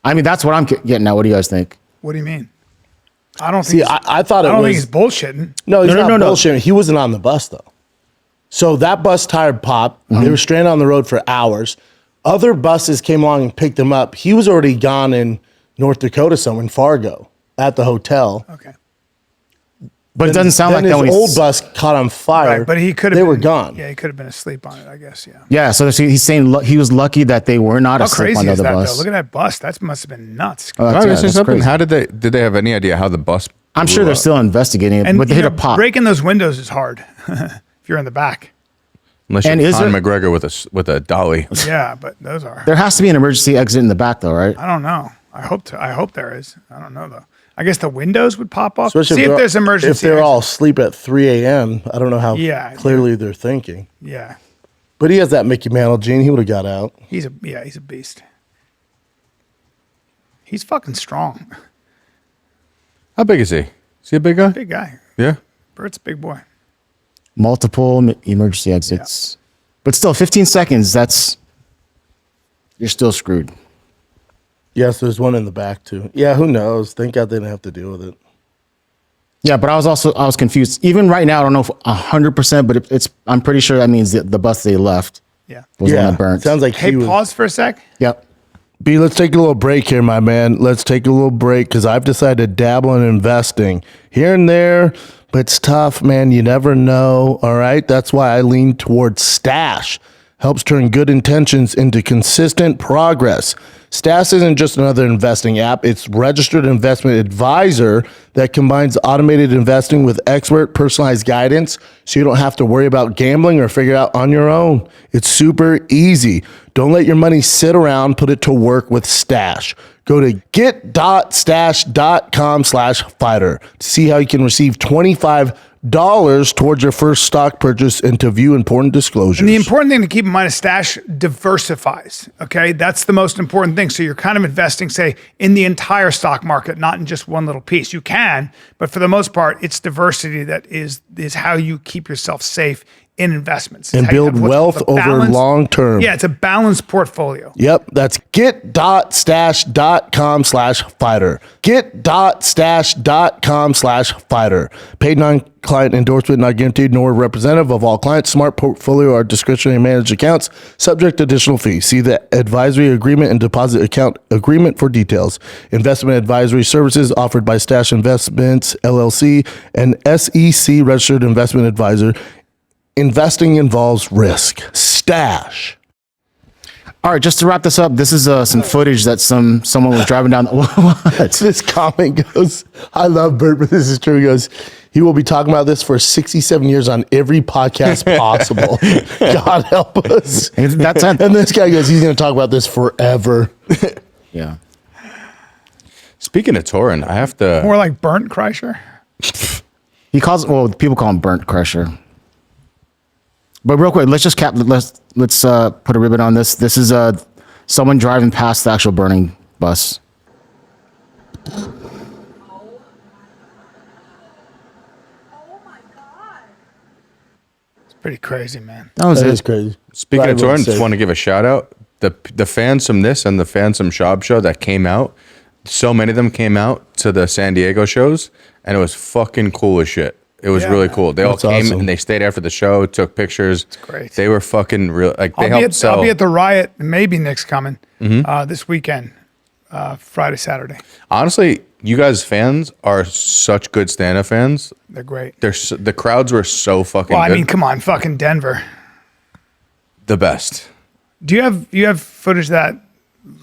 I mean, that's what I'm getting at. What do you guys think? What do you mean? I don't See, think. I thought it I don't was. think he's bullshitting. No, he's No, not no. bullshitting. He wasn't on the bus, though. So that bus tire popped. They were stranded on the road for hours. Other buses came along and picked him up. He was already gone in North Dakota somewhere, in Fargo, at the hotel. Okay. But it doesn't sound like then that when his he old bus caught on fire. Right, but he could have. They were gone. Yeah, he could have been asleep on it. I guess. Yeah. Yeah, so he's saying he was lucky that they were not How asleep crazy on the is other that bus. though? Look at that bus. That must have been nuts. Oh, Can I that's- ask you that's something? crazy. How did they have any idea how the bus? I'm sure blew they're up? still investigating it, but they you hit a know, pop. breaking those windows is hard if you're in the back. Unless And you're is Conor there- McGregor with a dolly. Yeah, but those are. There has to be an emergency exit in the back, though, right? I don't know. I hope there is. I don't know though. I guess the windows would pop off. Especially See if there's emergency. If they're exit. all asleep at 3 a.m., I don't know how Yeah, clearly they're thinking. Yeah, But he has that Mickey Mantle gene. He would have got out. he's a beast. He's fucking strong. How big is he? Is he a big guy? Big guy. Yeah. Bert's a big boy. Multiple emergency exits. But still, 15 seconds, you're still screwed. Yes, there's one in the back too. Yeah, who knows? Thank God they didn't have to deal with it. Yeah, but I was confused. Even right now, I don't know if 100%, but I'm pretty sure that means the bus they left Yeah. was the one Yeah, that burnt. sounds like Hey, he was. pause for a sec. Yep. B, let's take a little break here, my man. Let's take a little break because I've decided to dabble in investing here and there, but it's tough, man. You never know. All right. That's why I lean towards Stash. Helps turn good intentions into consistent progress. Stash isn't just another investing app. It's registered investment advisor that combines automated investing with expert personalized guidance so you don't have to worry about gambling or figure it out on your own. It's super easy. Don't let your money sit around. Put it to work with Stash. Go to get.stash.com/fighter to see how you can receive $25 towards your first stock purchase and to view important disclosures. And the important thing to keep in mind is Stash diversifies. Okay, that's the most important thing. So you're kind of investing, say, in the entire stock market, not in just one little piece. You can, but for the most part, it's diversity that is how you keep yourself safe in investments. It's and how you build have what's wealth called a over balanced- long term. Yeah, it's a balanced portfolio. Yep, that's get.stash.com/fighter. Get.stash.com/fighter. Paid non-client endorsement not guaranteed nor representative of all clients. Smart portfolio are discretionary managed accounts subject to additional fees. See the advisory agreement and deposit account agreement for details. Investment advisory services offered by Stash Investments LLC and SEC registered investment advisor. Investing involves risk. Stash. All right, just to wrap this up, this is some footage that someone was driving down. What? This comment goes, I love Bert, but this is true. He goes, he will be talking about this for 67 years on every podcast possible. God help us. That's And this guy goes, he's going to talk about this forever. yeah. Speaking of touring, I have to. More like Bert Kreischer. People call him Bert Kreischer. But real quick, let's put a ribbon on this. This is someone driving past the actual burning bus. Oh my God. It's pretty crazy, man. That was That it. is crazy. Speaking Right, of touring, well just said. want to give a shout out. The fans from this and the fans from Schaub show that came out, so many of them came out to the San Diego shows, and it was fucking cool as shit. It was Yeah, really man. cool. They all That's came awesome. and they stayed after the show, took pictures. It's great. They were fucking real. Like they I'll helped sell. be at the Riot. Maybe Nick's coming this weekend, Friday, Saturday. Honestly, you guys fans are such good stand-up fans. They're great. The crowds were so fucking Well, I good. mean, come on, fucking Denver. The best. Do you have footage of that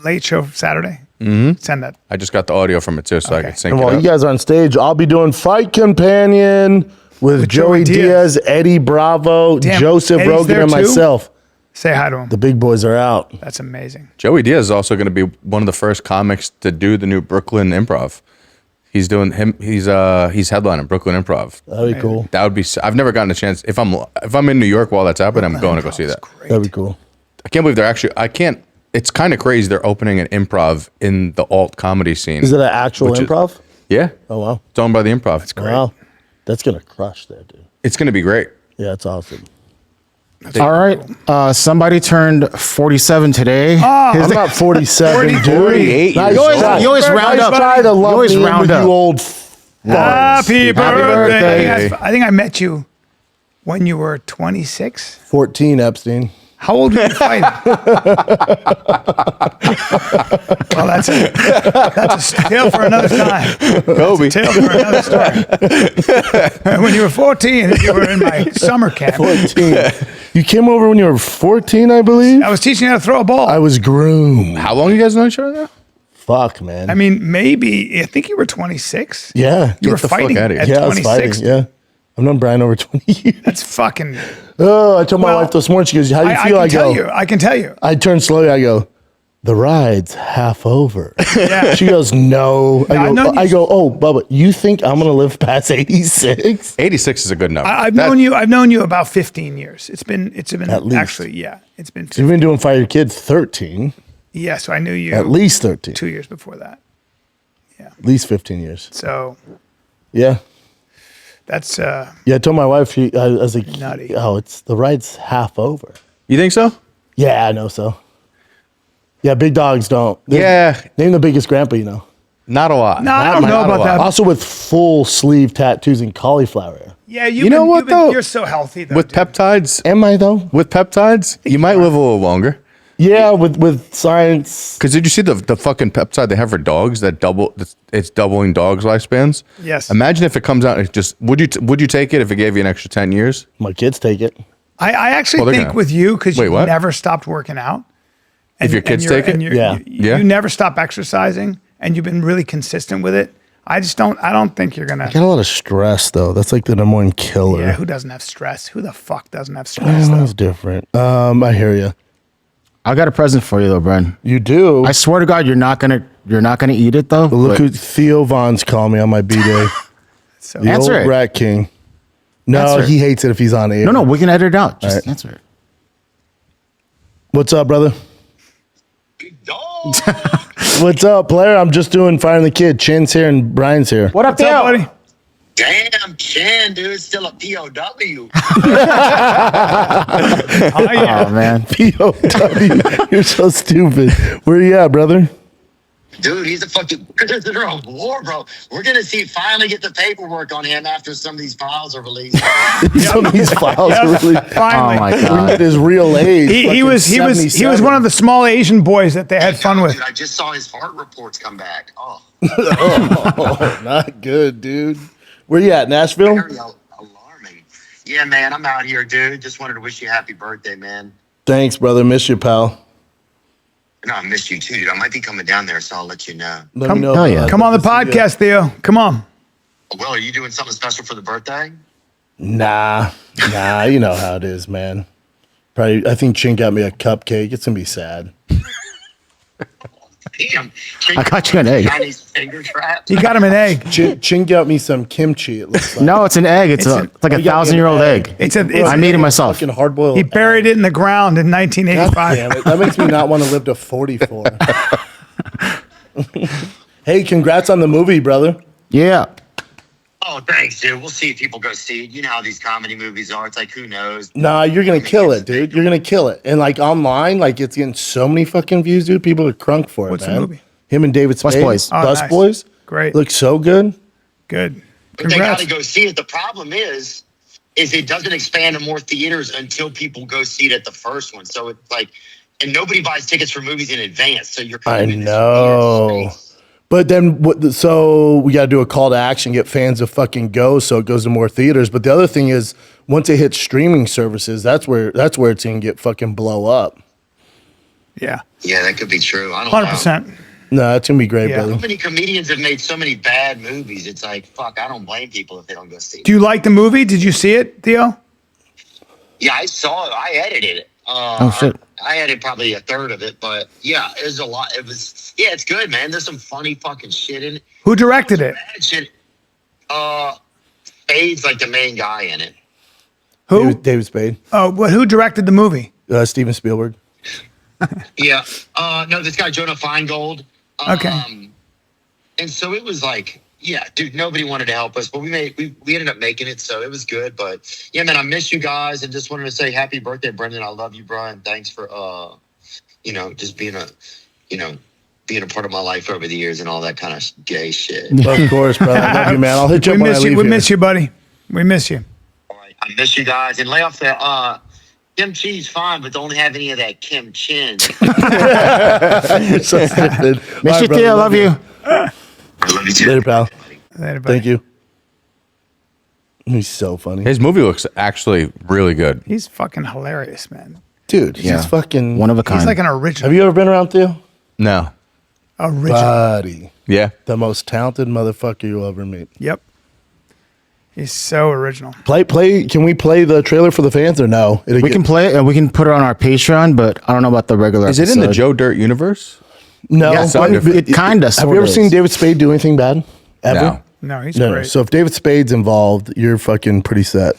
late show Saturday? Mm-hmm. Send that. I just got the audio from it too, so I Okay. could sync And it while up. you guys are on stage, I'll be doing Fight Companion with Joey Diaz, Eddie Bravo, Damn, Joseph Eddie's Rogan, there and too? myself. Say hi to him. The big boys are out. That's amazing. Joey Diaz is also going to be one of the first comics to do the new Brooklyn Improv. He's doing him. He's headlining Brooklyn Improv. That'd be cool. That would be. I've never gotten a chance. If I'm in New York while that's happening, I'm going to go see that. Great. That'd be cool. I can't believe they're actually. I can't. It's kind of crazy. They're opening an improv in the alt comedy scene. Is it an actual Which is- improv? Yeah. Oh, wow. It's owned by the Improv. It's great. Wow. That's going to crush there, dude. It's going to be great. Yeah, it's awesome. All right. Somebody turned 47 today. I'm not 47, dude. 48 Nice years old. try. You always round Nice up. try to You lump always me in round with up. you old Happy birthday. birthday. I think I met you when you were 26. 14, Epstein. How old were you fighting? Well, that's a tale for another time. Kobe. Tale for another story. When you were 14, you were in my summer camp. 14. You came over when you were 14, I believe? I was teaching you how to throw a ball. I was groomed. How long you guys know each other now? Fuck, man. I mean, maybe, I think you were 26. Yeah. You were Get the fuck fighting outta here. at Yeah, I was 26. fighting. Yeah. I've known Brian over 20 years. That's fucking. Oh, I told my Well, wife this morning, she goes, how do you I feel? can tell you. I can tell you. I turn slowly, I go, the ride's half over. Yeah. She goes, no. I've known you- I go, oh, Bubba, you think I'm going to live past 86? 86 is a good number. I've known you. I've known you about 15 years. It's been At least. actually, yeah. It's been. You've been doing Fire Your Kids 13. Yeah. So I knew you At least 13. 2 years before that. At least 15 years. So Yeah. that's Yeah, I told my wife, I was like, Nutty. oh, the ride's half over. You think so? Yeah, I know so. Yeah, big dogs don't. Yeah. Name the biggest grandpa you know. Not a lot. No, I don't know Not a about lot. that. Also with full sleeve tattoos and cauliflower hair. Yeah, You know what, though? You're so healthy though. With dude. peptides, Am I though? you might live a little longer. Yeah, with science. Because did you see the fucking peptide they have for dogs that it's doubling dogs' lifespans? Yes. Imagine if it comes out and it just would you take it if it gave you an extra 10 years? My kids take it. I actually Well, they're think gonna- with you because Wait, you what? never stopped working out. If your kids take it? Yeah. Yeah. You never stop exercising, and you've been really consistent with it. I don't think you're gonna. Got a lot of stress though. That's like the number one killer. Yeah, who doesn't have stress? Who the fuck doesn't have stress? That's different. I hear you. I got a present for you though, Bren. You do. I swear to God, you're not gonna eat it though. Look but- who Theo Vaughn's calling me on my B-Day. So, The Answer old it. Rat King. No, Answer it. he hates it if he's on air. No, we can edit it out. Just All right. answer it. What's up, brother? Big dog. What's up, player? I'm just doing Fire the Kid. Chin's here and Brian's here. What up, what's up, buddy? Damn, Chan, dude, still a POW. Oh, yeah. Oh man. POW. You're so stupid. Where you at, brother? Dude, he's a fucking prisoner of war, bro. We're gonna finally get the paperwork on him after some of these files are released. Some of these files are really. Finally. Oh my We God. get his real age. He was one of the small Asian boys that they had fun with. Dude, I just saw his heart reports come back. Oh, Oh, not good, dude. Where you at, Nashville? very alarming. Yeah, man, I'm out here, dude. Just wanted to wish you a happy birthday, man. Thanks, brother. Miss you, pal. No, I missed you too, dude. I might be coming down there, so I'll let you know. Let Come- me know. Hell yeah. Come on the Good to see ya. podcast, Theo. Come on. Well, are you doing something special for the birthday? Nah. You know how it is, man. Probably. I think Chin got me a cupcake. It's gonna be sad. Damn. I got you an egg. Chinese finger traps. He got him an egg. Chin got me some kimchi. It looks like. No, it's an egg. It's like a You got me 1,000-year-old an egg. I made it myself. Fucking hard boiled. He buried it in the ground in 1985. Damn it. That makes me not want to live to 44. Hey, congrats on the movie, brother. Yeah. Oh, thanks, dude. We'll see if people go see it. You know how these comedy movies are. It's like, who knows? Nah, you're gonna kill it, dude. You're gonna kill it. And like online, like it's getting so many fucking views, dude. People are crunk for it, What's the man. movie? Him and David Bus Spade. Boys. Oh, Bus nice. Boys. Great. Looks so good. Good. But they got Congrats. to go see it. The problem is it doesn't expand to more theaters until people go see it at the first one. So it's like, and nobody buys tickets for movies in advance. So you're kind I of in this know. weird space. But then, so we got to do a call to action, get fans to fucking go, so it goes to more theaters. But the other thing is, once it hits streaming services, that's where it's gonna get fucking blow up. Yeah. Yeah, that could be true. I don't know. 100%. No, it's gonna be great, Yeah. So brother. many comedians have made so many bad movies. It's like, fuck, I don't blame people if they don't go see it. Do you like the movie? Did you see it, Theo? Yeah, I saw it. I edited it. Oh, shit. I edited probably a third of it, but yeah, it was a lot. It's good, man. There's some funny fucking shit in it. Who directed it? Bad shit. Spade's like the main guy in it. Who? David Spade, Oh, but who directed the movie? Steven Spielberg. Yeah. No, this guy, Jonah Feingold. Okay. And so it was like, yeah, dude, nobody wanted to help us, but we ended up making it, so it was good. But yeah, man, I miss you guys and just wanted to say happy birthday, Brendan. I love you, Brian. Thanks for just being a part of my life over the years and all that kind of gay shit. Of course, brother. I love you, man. I'll hit you We up when I miss leave you. We here. miss you, buddy. We miss you. All right, I miss you guys and lay off Kimchi's fine, but don't have any of that Kim Chin. You're so stupid. Miss you, Theo. I love you. I love you too. Later, pal. Later, buddy. Thank you. He's so funny. His movie looks actually really good. He's fucking hilarious, man. Dude, Yeah. he's fucking One of a kind. He's like an original. Have you ever been around Theo? No. Original. Buddy. Yeah. The most talented motherfucker you'll ever meet. Yep. He's so original. Play. Can we play the trailer for the fans or no? We can play it and we can put it on our Patreon, but I don't know about the regular Is it in the episode. Joe Dirt universe? No. Yeah, but it kind of. have you ever seen David Spade do anything bad? Ever? No. No, he's No. great. So if David Spade's involved, you're fucking pretty set.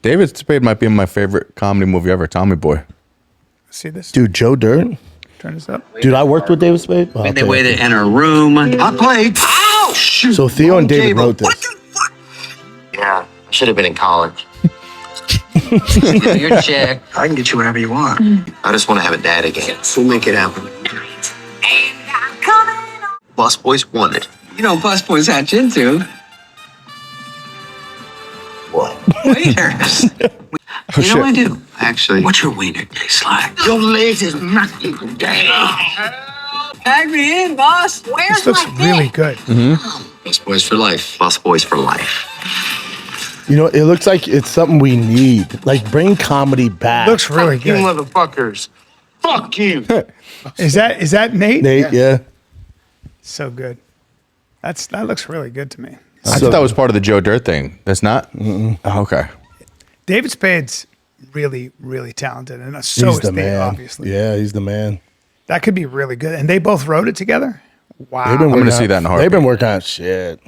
David Spade might be my favorite comedy movie ever, Tommy Boy. See this? Dude, Joe Dirt? Turn this up. Dude, I worked with David Spade. Oh, The okay. way they enter a room. I played. Ow! Shoot. So Theo and David Table. wrote this. What the fuck? Yeah, I should have been in college. Your check. I can get you whatever you want. I just want to have a dad again. We'll make it happen. Boss boys wanted. You know, busboys hatch into What? waiters. You know I do. Actually, What's your wiener taste like? your legs is nothing today. Tag me in, boss. This looks really good. Boss boys for life. Boss boys for life. You know, it looks like it's something we need. Like, bring comedy back. Looks really You good. motherfuckers. Fuck you. Is that Nate? Nate, yeah. So good. That looks really good to me. I thought that was part of the Joe Dirt thing. That's not? Oh, okay. David Spade's really, really talented, and so He's is the Theo, man. obviously. Yeah, he's the man. That could be really good. And they both wrote it together? Wow. They've been I'm gonna working see on- that in a They've been heartbeat. working on shit.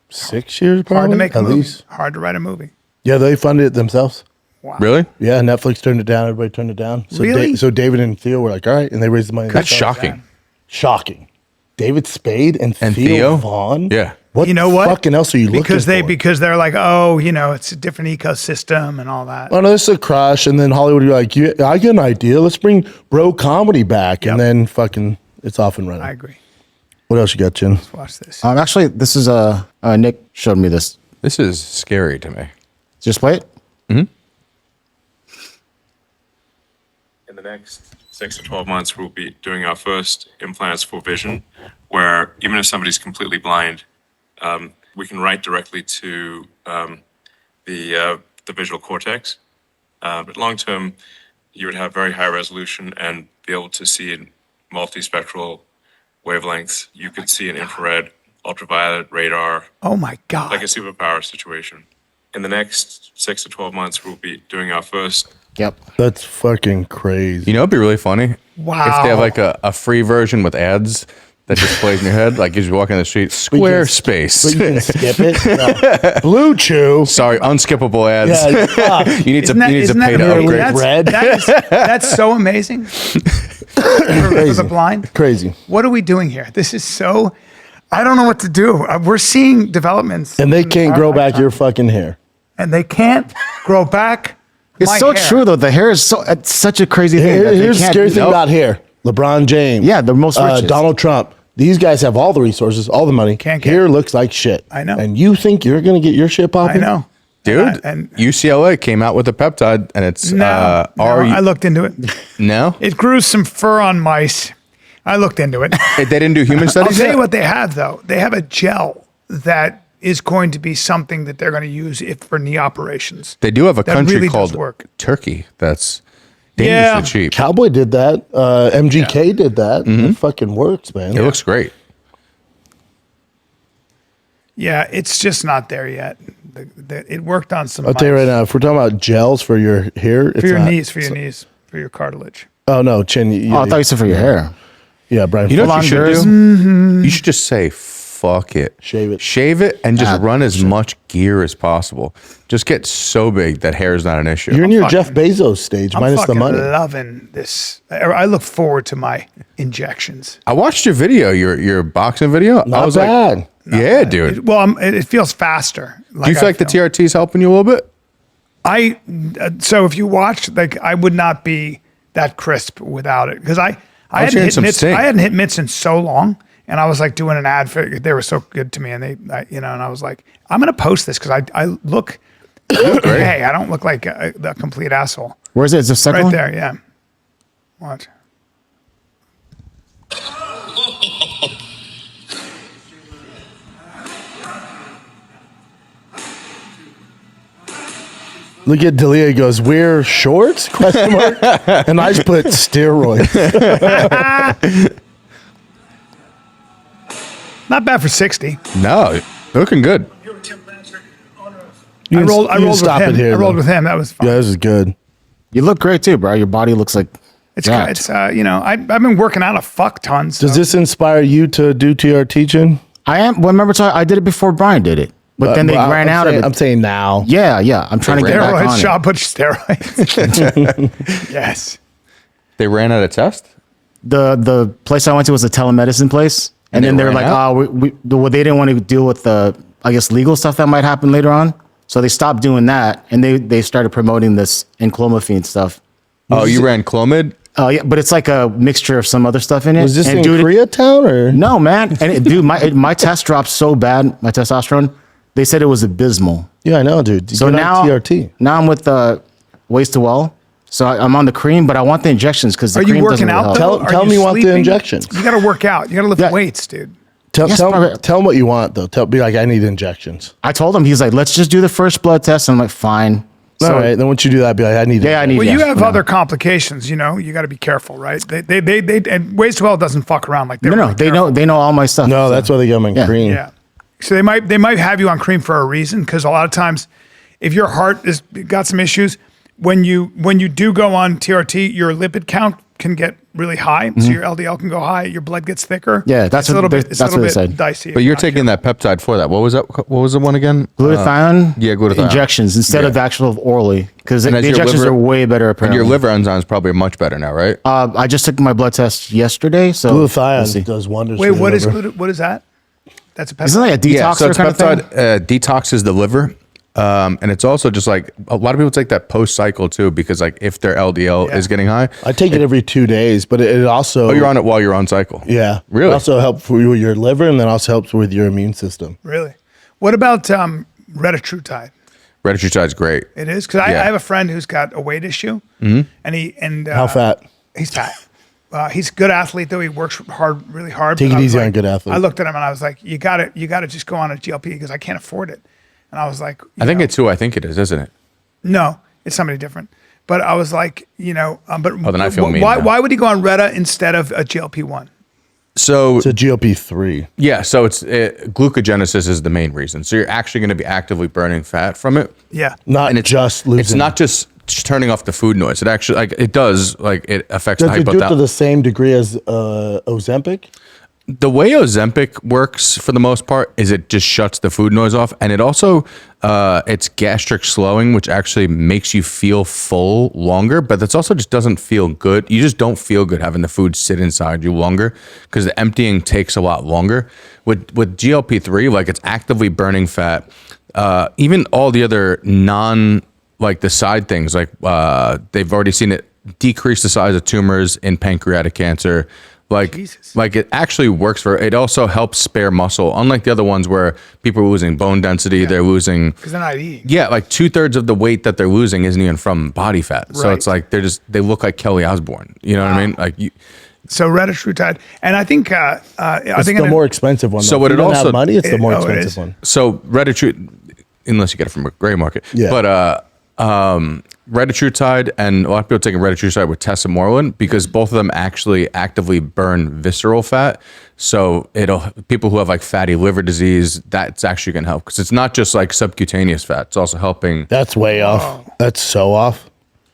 6 years, probably. Hard to make a at movie. least. Hard to write a movie. Yeah, they funded it themselves. Wow. Really? Yeah, Netflix turned it down. Everybody turned it down. So Really? so David and Theo were like, all right, and they raised the money. That's themselves. shocking. Shocking. David Spade and And Theo Theo? Vaughn. Yeah. What You know what? fucking else are you Because looking for? because they're like, oh, it's a different ecosystem and all that. Oh no, this is a crush, and then Hollywood would be like, I get an idea. Let's bring bro comedy back, Yep. and then fucking it's off and running. I agree. What else you got, Chin? Watch this. Actually, this is Nick showed me this. This is scary to me. Just play it. In the next 6 to 12 months, we'll be doing our first implants for vision, where even if somebody's completely blind, we can write directly to the visual cortex. But long term, you would have very high resolution and be able to see in multispectral wavelengths. You could see in infrared, ultraviolet, radar, Oh my God. like a superpower situation. In the next 6 to 12 months, we'll be doing our first Yep. That's fucking crazy. You know, it'd be really funny. Wow. If they have like a free version with ads that just plays in your head, like as you're walking the street, But you Squarespace. can skip it. No. Blue Chew. Sorry, unskippable ads. Yeah, fuck. you need to Isn't pay to amazing? upgrade. That's, Red. that's so amazing for the blind. Crazy. What are we doing here? This is so. I don't know what to do. We're seeing developments, And they in can't our grow back lifetime, your fucking hair. and they can't grow back. It's my so hair. true though. The hair is it's such a crazy thing. that they Here's the can't scary do thing that. about hair. LeBron James. Yeah, the most richest. Donald Trump. These guys have all the resources, all the money. Can't get hair it. looks like shit. I know. And you think you're going to get your shit I popping? know, Dude, And UCLA came out with a peptide and it's no, I looked into it. no? It grew some fur on mice. I looked into it. They didn't do human I'll studies tell yet? you what they have though. They have a gel that is going to be something that they're going to use for knee operations. They do have a That country really does called work. Turkey that's dangerously cheap. Cowboy did that. MGK did that. It fucking works, man. It looks great. Yeah, it's just not there yet. It worked on some. I'll tell you right mice. now, if we're talking about gels for your hair, it's For your not. knees, for your cartilage. Oh, no, Chin. You, Oh, I thought you said for your hair. yeah, Brian. You know what you should Full-on do? Mm-hmm. You should just say, fuck it. Shave it. Shave it and just Ah, run as much gear as possible. Just get so big that hair is not an issue. You're in your fucking- Jeff Bezos stage, I'm minus the fucking money. loving this. I look forward to my injections. I watched your video, your boxing video. I Not was bad. like, yeah, dude. It feels faster. Do you feel like the TRT is helping you a little bit? So if you watch, I would not be that crisp without it because I was hadn't hearing hit some mitts. sting. I hadn't hit mitts in so long, and I was like doing an ad for. They were so good to me, and and I was like, I'm gonna post this because I look Hey, I don't look like the complete asshole. Where is it? Is the second Right one? there, yeah. Watch. Look at D'Elia goes, wear shorts? Question mark. And I just put steroids. Not bad for 60. No, looking good. I rolled with stop him. it here. I rolled though. with him. That was fun. Yeah, this is good. You look great too, bro. Your body looks like It's you know, I've been working out a fuck ton. So. Does this inspire you to do TR teaching? I am. Well, remember, I did it before Brian did it, but then they Well, ran I'm out saying, of it. I'm saying now. Yeah. I'm trying to get back Steroids, on Schaub it. put steroids. Yes. They ran out of test. The place I went to was a telemedicine place, and then they were ran like, out? well, they didn't want to deal with the, I guess, legal stuff that might happen later on. So they stopped doing that, and they started promoting this enclomiphene stuff. Oh, you ran Clomid? Yeah, but it's like a mixture of some other stuff in it. Was this And in dude, Koreatown or? No, man. And dude, my test dropped so bad, my testosterone. They said it was abysmal. Yeah, I know, dude. So Get on now, TRT. now I'm with Ways to Well. So I'm on the cream, but I want the injections because the Are you cream working doesn't really out help. though? Tell Are me you you want the sleeping? injections. You got to work out. You got to lift Yeah. weights, dude. Tell Yes, him probably. what you want though. Be like, I need injections. I told him, he's like, let's just do the first blood test. And I'm like, fine. All right. Then once you do that, be like, I need. Yeah, I need. Well, yeah, you have yeah. other complications. You know, you got to be careful, right? They and Ways to Well doesn't fuck around like they're No, really they careful. know all my stuff. No, So- that's why they get them in Yeah. cream. Yeah. So they might have you on cream for a reason, because a lot of times, if your heart is got some issues, when you do go on TRT, your lipid count can get really high, so your LDL can go high, your blood gets thicker. Mm-hmm. Yeah, that's it's a what little they- bit. It's that's a little what they bit said. dicey. But if you're not taking that peptide for that. What was that? What was the one again? Glutathione. Yeah, glutathione. Injections instead of the actual orally, because the And as your injections liver- are way better. And Apparently, your liver enzymes probably are much better now, right? I just took my blood test yesterday, so we'll see. Glutathione does wonders. Wait, for what the is liver. what is that? That's a peptide. Isn't that a detox So it's kind of thing? peptide detoxes the liver. And it's also just like a lot of people take that post cycle too, because like if their LDL Yeah. is getting high, I take it every 2 days, but it also. oh, you're on it while you're on cycle. Yeah, Really? It also helps with your liver, and then also helps with your immune system. Really? What about retatrutide? Retatrutide's great. It is, because I Yeah. have a friend who's got a weight issue, Mm-hmm. and How fat? He's fat. He's a good athlete though. He works hard, really hard. Take but it I was easy on like- good athlete. I looked at him and I was like, "You got to just go on a GLP because I can't afford it." And I was like, I think know, it's who I think it is, isn't it? no, it's somebody different. But I was like, but Oh, then I feel mean why now. why would he go on Reta instead of a GLP-1? So It's a GLP-3. yeah, so it's glucogenesis is the main reason. So you're actually going to be actively burning fat from it. Yeah, Not just losing. It's not just turning off the food noise. It actually like it does like it affects Does the it do it to hypothalamus. the same degree as Ozempic? The way Ozempic works for the most part is it just shuts the food noise off, and it also it's gastric slowing, which actually makes you feel full longer, but that's also just doesn't feel good. You just don't feel good having the food sit inside you longer because the emptying takes a lot longer. With GLP-3, like it's actively burning fat. Even all the other like the side things, like they've already seen it decrease the size of tumors in pancreatic cancer. Like it actually works it also helps spare muscle. Unlike the other ones where people are losing bone density, they're losing. because they're not eating. Yeah, like 2/3 of the weight that they're losing isn't even from body fat. So Right. it's like they look like Kelly Osbourne. You know what I mean? Like you. So retatrutide, and I think I It's think the more expensive one. So though. what If it you don't also- have money, it's the more it expensive is. one. So retatrutide, unless you get it from a gray market. Yeah. But retatrutide and a lot of people taking retatrutide with tesamorelin because both of them actually actively burn visceral fat. So people who have like fatty liver disease, that's actually going to help because it's not just like subcutaneous fat. It's also helping. That's way off. That's so off.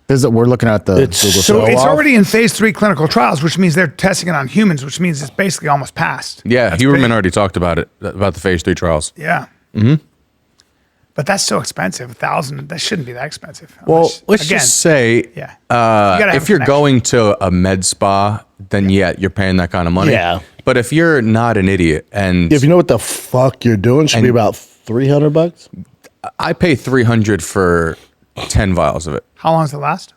We're looking at the It's Google so so it's off. already in phase 3 clinical trials, which means they're testing it on humans, which means it's basically almost passed. Yeah, That's Huberman big. already talked about it, about the phase 3 trials. Yeah. Mm-hmm. But that's so expensive. 1,000. That shouldn't be that expensive. Well, let's again, just say yeah. You gotta have if a you're connection. going to a med spa, then you're paying that kind of money. Yeah. But if you're not an idiot and If you know what the fuck you're doing, should be And- about $300. I pay $300 for 10 vials of it. How long does it last?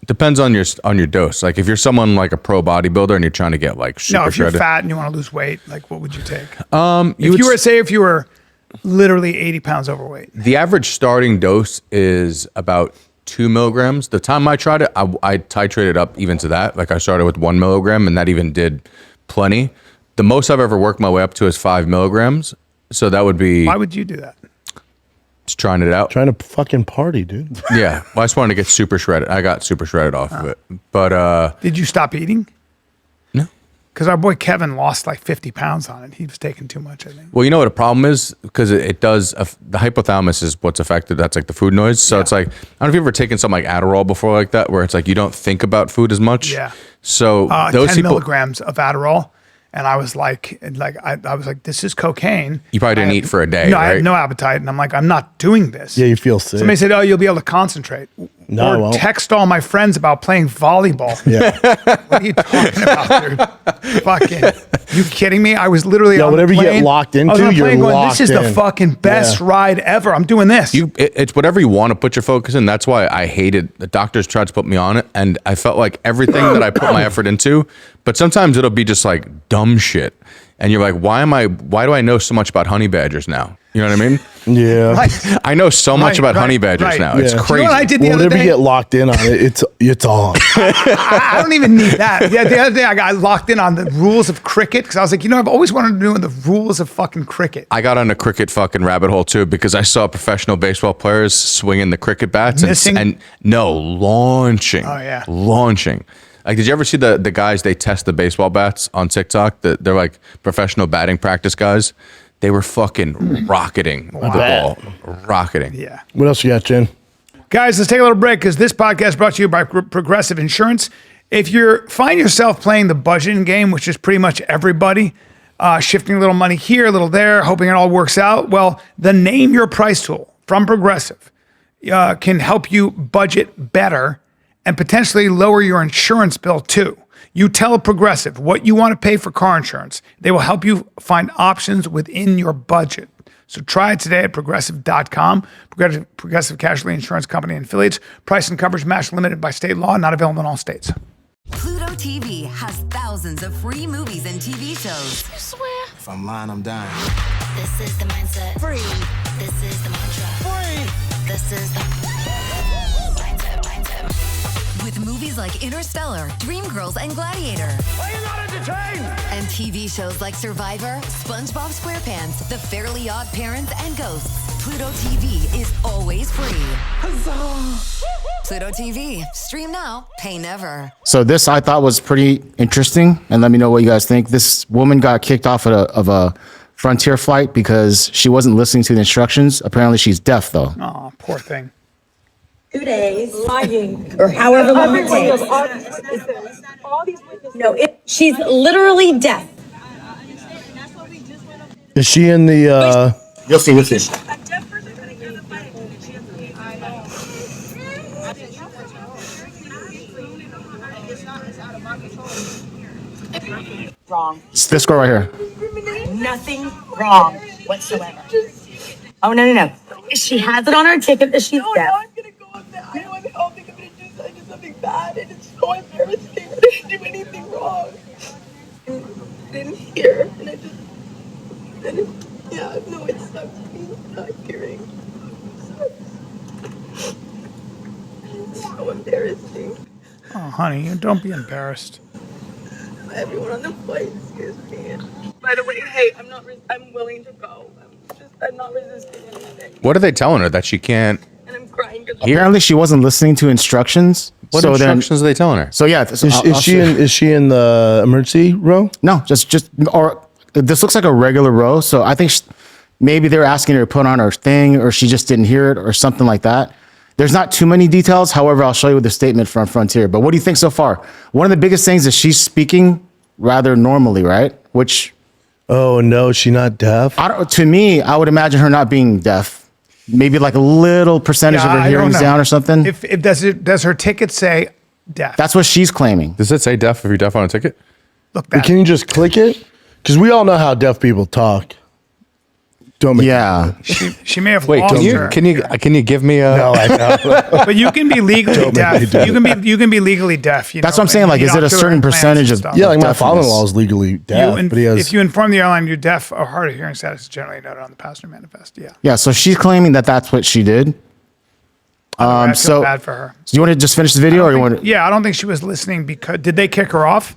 Depends on your dose. Like if you're someone like a pro bodybuilder and you're trying to get like super No, if you're shredded, fat and you want to lose weight, like what would you take? you If would you were, say, if you were literally 80 pounds overweight. The average starting dose is about 2 milligrams. The time I tried it, I titrated up even to that. Like I started with 1 milligram, and that even did plenty. The most I've ever worked my way up to is 5 milligrams. So that would be. Why would you do that? Just trying it out. Trying to fucking party, dude. Yeah. Well, I just wanted to get super shredded. I got super shredded off of it. But did you stop eating? No. Because our boy Kevin lost like 50 pounds on it. He was taking too much, I think. Well, you know what a problem is? Because it does, the hypothalamus is what's affected. That's like the food noise. So it's like, I don't know if you've ever taken something like Adderall before like that, where it's like you don't think about food as much. Yeah. So 10 milligrams of Adderall. And I was like, I was like, this is cocaine. You probably didn't eat for a day, No, right? I had no appetite. And I'm like, I'm not doing this. Yeah, you feel sick. Somebody said, oh, you'll be able to concentrate. No, I or won't. text all my friends about playing volleyball. Yeah. What are you talking about, dude? Fucking, you kidding me? I was literally on whatever the you plane. get locked I was into, on the you're plane going, locked this is the in. fucking best Yeah. ride ever. I'm doing this. It's whatever you want to put your focus in. That's why I hated, the doctors tried to put me on it, and I felt like everything that I put my effort into, but sometimes it'll be just like dumb shit. And you're like, why do I know so much about honey badgers now? You know what I mean? Yeah. Right. I know so much Right, about honey right, badgers right. now. It's Yeah. crazy. You know what I did the Well, other whenever day? you get locked in on it, it's on. I don't even need that. Yeah, the other day I got locked in on the rules of cricket because I was like, I've always wanted to know the rules of fucking cricket. I got on a cricket fucking rabbit hole too because I saw professional baseball players swinging the cricket bats Missing? and launching. Oh, yeah. Launching. Like, did you ever see the guys, they test the baseball bats on TikTok? They're like professional batting practice guys. They were fucking rocketing the ball. Rocketing. Yeah. What else you got, Jen? Guys, let's take a little break because this podcast is brought to you by Progressive Insurance. If you find yourself playing the budgeting game, which is pretty much everybody, shifting a little money here, a little there, hoping it all works out, well, the Name Your Price tool from Progressive can help you budget better and potentially lower your insurance bill too. You tell Progressive what you want to pay for car insurance. They will help you find options within your budget. So try it today at progressive.com. Progressive Casualty Insurance Company and affiliates. Price and coverage match limited by state law, not available in all states. Pluto TV has thousands of free movies and TV shows. I swear. If I'm lying, I'm dying. This is the mindset. Free. This is the mantra. Free. This is the mindset. With movies like Interstellar, Dreamgirls, and Gladiator. Are you not entertained? And TV shows like Survivor, SpongeBob SquarePants, The Fairly Odd Parents, and Ghosts. Pluto TV is always free. Huzzah! Pluto TV. Stream now, pay never. So this I thought was pretty interesting, and let me know what you guys think. This woman got kicked off of a Frontier flight because she wasn't listening to the instructions. Apparently she's deaf though. Oh, poor thing. 2 days, lying, or however long it takes. No, she's literally deaf. Is she in the You'll see. Wrong. It's this girl right here. Nothing wrong whatsoever. Oh, no. She has it on her ticket that she's deaf. I'm gonna go up there. I don't think I'm gonna do something bad, and it's so embarrassing. I didn't do anything wrong. I didn't hear, and I just didn't. Yeah, no, it sucks me not hearing. It sucks. It's so embarrassing. Oh, honey, don't be embarrassed. Everyone on the flight, excuse me. By the way, hey, I'm willing to go. I'm not resisting anything. What are they telling her? That she can't And I'm crying because Apparently she wasn't listening to instructions. What so instructions are they telling her? So yeah, is she in the emergency row? No, just or this looks like a regular row. So I think maybe they're asking her to put on her thing, or she just didn't hear it, or something like that. There's not too many details. However, I'll show you the statement from Frontier. But what do you think so far? One of the biggest things is she's speaking rather normally, right? Which, oh no, she's not deaf. To me, I would imagine her not being deaf. Maybe like a little percentage of her I don't hearing's know. down or something. If does her ticket say deaf? That's what she's claiming. Does it say deaf if you're deaf on a ticket? Look But can you just click it? Because we all know how deaf people talk. Don't make Yeah. She may have Wait, lost her. can you give me a? No, I know. But you can be legally deaf. You can be legally deaf. That's what I'm saying. Like, is it a certain percentage of? Yeah, like my deafness? father-in-law is legally deaf, but he has. If you inform the airline you're deaf, a hard of hearing status is generally noted on the passenger manifest. Yeah. Yeah. So she's claiming that that's what she did. I feel So bad for her. do you want to just finish the video, or you want? Yeah, I don't think she was listening because did they kick her off?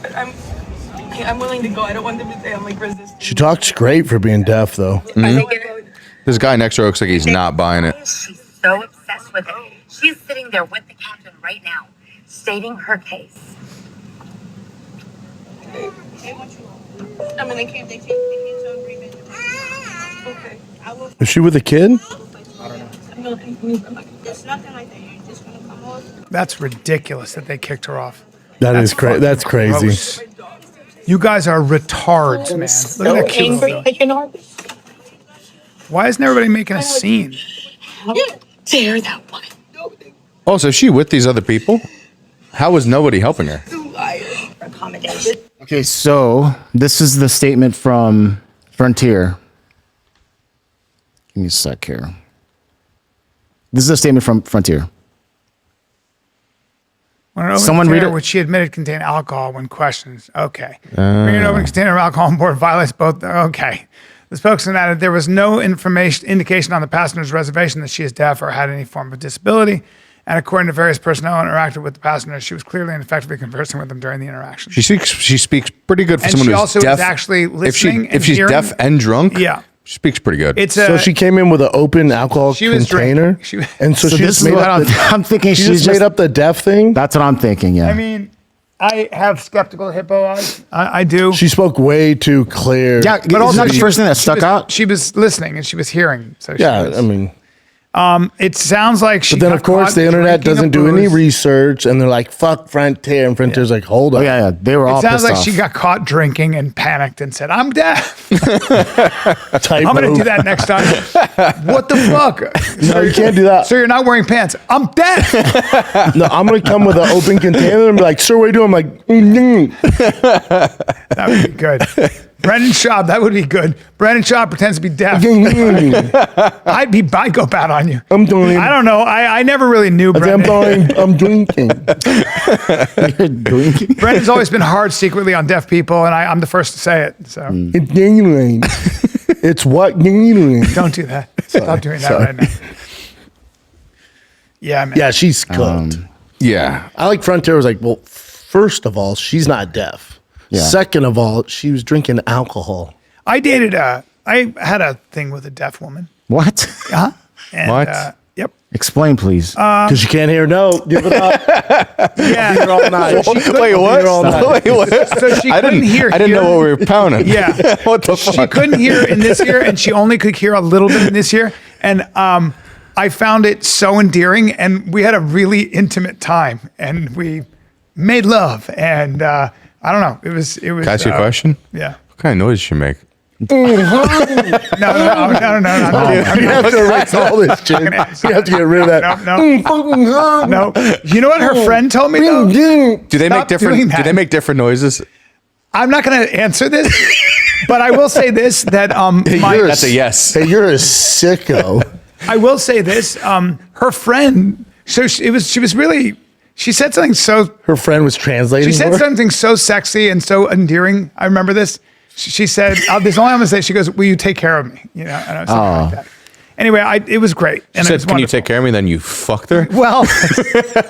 But I'm willing to go. I don't want them to say I'm like resisting. She talks great for being deaf, though. This guy next to her looks like he's not buying it. She's so obsessed with it. She's sitting there with the captain right now, stating her case. I mean, they came to agreement. Okay. Is she with a kid? No, it's nothing like that. You're just gonna come over. That's ridiculous that they kicked her off. That's crazy. That's crazy. Gross. You guys are retards, man. Look at that cute angry. little- I can hardly. Why isn't everybody making a scene? How dare that woman? Oh, so is she with these other people? How is nobody helping her? Accommodation. Okay, so this is the statement from Frontier. Give me a sec here. This is a statement from Frontier. Someone read it. Which she admitted contained alcohol when questioned. Okay. Bringing an open container of alcohol on board violates both. Okay. The spokesman added there was no indication on the passenger's reservation that she is deaf or had any form of disability. And according to various personnel who interacted with the passenger, she was clearly and effectively conversing with them during the interaction. She speaks pretty good for And someone she who's also deaf. is actually listening If and she's hearing. deaf and drunk, Yeah. she speaks pretty good. So she came in with an open alcohol She was container, drinking. and so, So she this just is made what up. I'm thinking. She She's just made up the deaf thing. That's what I'm thinking. Yeah. I mean, I have skeptical hippo eyes. I do. She spoke way too clear. Yeah, but also the first thing that stuck out. She was listening and she was hearing. So she Yeah, was, I mean, it sounds like she. but then got of course caught the internet drinking a doesn't do any booze. research, and they're like, "Fuck Frontier," and Frontier's like, "Hold on." Oh yeah, they were all It sounds pissed like off. she got caught drinking and panicked and said, "I'm deaf. Type I'm going to move. do that next time." What the fuck? No, you can't do that. So you're not wearing pants? I'm deaf. No, I'm gonna come with an open container and be like, "Sir, what are you doing?" I'm like, That would be good. Brendan Schaub, that would be good. Brendan Schaub pretends to be deaf. I'd go bad on you. I'm doing. I don't know. I never really knew Brendan. I'm drinking. You're drinking. Brendan's always been hard secretly on deaf people, and I'm the first to say it. So It's Gatorade. It's what Gatorade? don't do that. Stop doing that right now. Yeah, man. Yeah, she's cooked. Yeah. I like Frontier was like, well, first of all, she's not deaf. Yeah. Second of all, she was drinking alcohol. I had a thing with a deaf woman. What? Uh-huh. And, What? Yep. Explain, please. Because you can't hear no. Give it up. Yeah. Here all night. Wait, what? Wait, what? So she I couldn't didn't hear. I didn't know what we were pounding. Yeah. What the She fuck? couldn't hear in this ear, and she only could hear a little bit in this ear. And I found it so endearing, and we had a really intimate time, and we made love. And I don't know. It was. Can I ask you a question? Yeah. What kind of noise does she make? No. You have to erase all this shit. You have to get rid of that. No. You know what her friend told me though? Do they Stop make different? doing Do that. they make different noises? I'm not going to answer this, but I will say this: that That's a yes. Hey, you're a sicko. I will say this: her friend. So she was really. She said something so. Her friend was translating. She said for her? something so sexy and so endearing. I remember this. She said, "This only I'm gonna say." She goes, "Will you take care of me?" You know, and I was something like that. Anyway, it was great. And She it was said, "Can you wonderful. take care of me?" Then you fucked her. Well,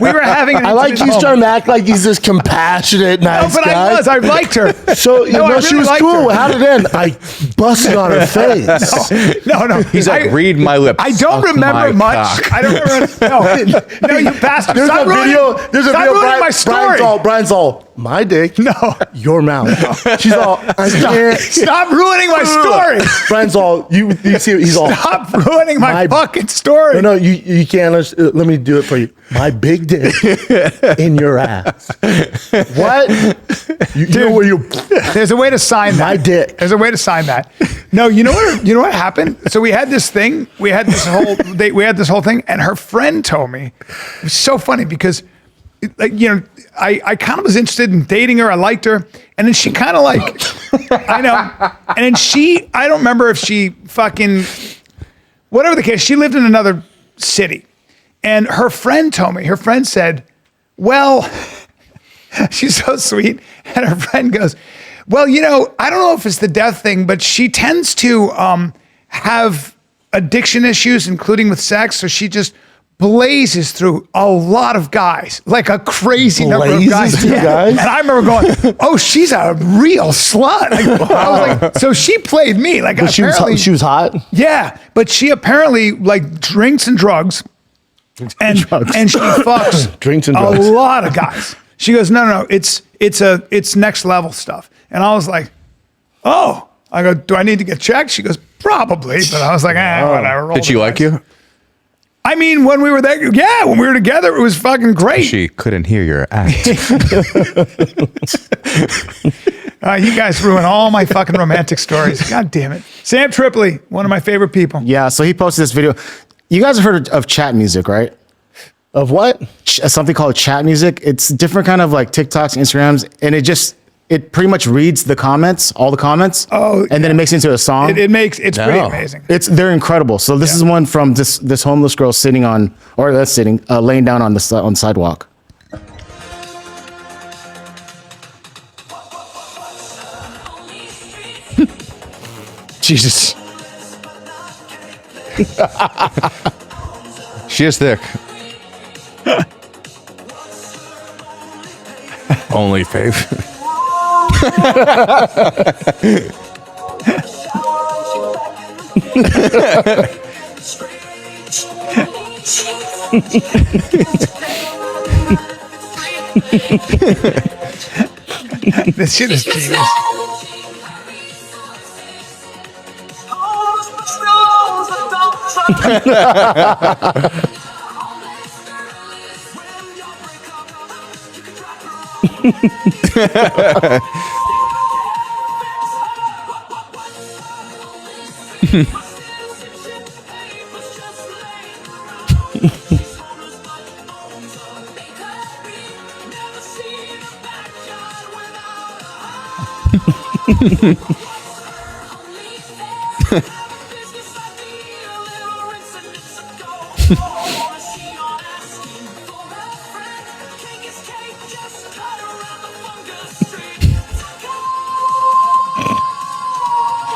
we were having. An I like intimate he's moment. trying to act like he's this compassionate, nice No, but guy. I was. I liked her. So you No, I know really she was liked cool. her. How did it end? I busted on her face. No. He's like, "Read my lips." I don't Suck remember my much. cock." I don't remember. No, you bastard. There's Stop a ruining, video. There's a stop video. ruining my story. Brian's all my dick. No. Your mouth. She's all. I can't. Stop ruining my story. Brian's all. You see? He's all. Stop ruining my My- fucking story. No, you can't. Let me do it for you. My big dick in your ass. What? You know where you? There's a way to sign that. My dick. There's a way to sign that. No, you know what happened? So we had this thing. We had this whole thing, and her friend told me. It was so funny because, like, I kind of was interested in dating her. I liked her. And then she kind of like, I know. And then I don't remember if she fucking, whatever the case, she lived in another city. And her friend told me, her friend said, well, she's so sweet. And her friend goes, well, you know, I don't know if it's the death thing, but she tends to have addiction issues, including with sex. So she just blazes through a lot of guys, like a crazy number of guys. guys? And I remember going, oh, she's a real slut. Like, I was like, so she played me. Like, But she was hot? yeah, but she apparently like drinks and drugs, and she fucks Drinks and a drugs. lot of guys. She goes, no, it's next level stuff. And I was like, oh, I go, do I need to get checked? She goes, probably. But I was like, whatever. roll Did she the like dice. you? I mean, when we were there, yeah, when we were together, it was fucking great. She couldn't hear your act. You guys ruin all my fucking romantic stories. God damn it. Sam Tripoli, one of my favorite people. Yeah, so he posted this video. You guys have heard of chat music, right? Of what? Something called chat music. It's different kind of like TikToks, Instagrams, and it pretty much reads the comments, all the comments. Oh, and then it makes it into a song. It's pretty amazing. They're incredible. So this is one from this homeless girl laying down on the sidewalk. Jesus. She is thick. Only fave. This shit is genius.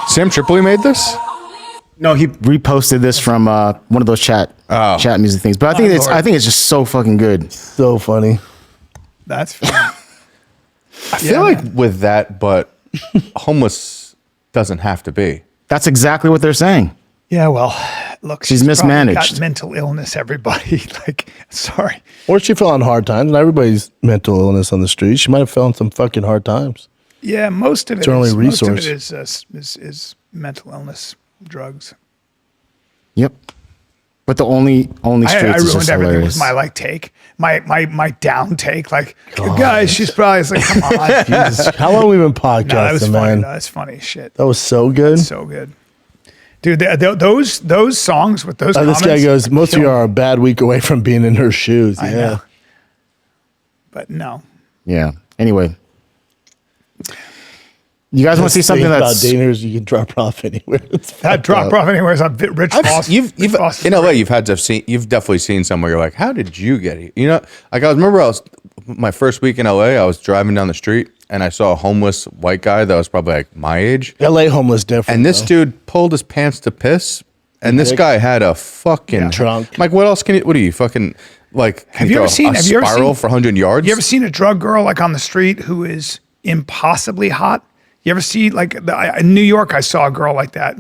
Sam Tripoli made this? No, he reposted this from one of those chat music things. But I think it's just so fucking good. So funny. That's funny. I feel like with that, but homeless doesn't have to be. That's exactly what they're saying. Yeah, well, look, She's probably mismanaged. got mental illness, everybody. Like, sorry. Or she fell on hard times, and everybody's mental illness on the street. She might have fell on some fucking hard times. Yeah, most of it It's her only most of it resource. is mental illness, drugs. Yep. But the only streets I is ruined just everything hilarious. with my like take, my down take. Like, guys, she's probably it's like, come on. Jesus, how long we been podcasting, No, that was funny. man? No, that's funny as shit. That was so good. So good. Dude, those songs with those This guy comments goes, most of you kill are a bad week away from being in her shoes. I Yeah. know. But no. Yeah. Anyway. You guys want to see something about that's daters you can drop off anywhere. That drop off anywhere is on Rich Foss. You've in LA, you've definitely seen somewhere you're like, how did you get here? You know, like I was my first week in LA, I was driving down the street and I saw a homeless white guy that was probably like my age. LA homeless different. And this dude pulled his pants to piss, and this guy had a fucking trunk. Like, what else can you? What are you fucking like? Have you ever seen a spiral for 100 yards? You ever seen a drug girl like on the street who is impossibly hot? You ever see like in New York? I saw a girl like that.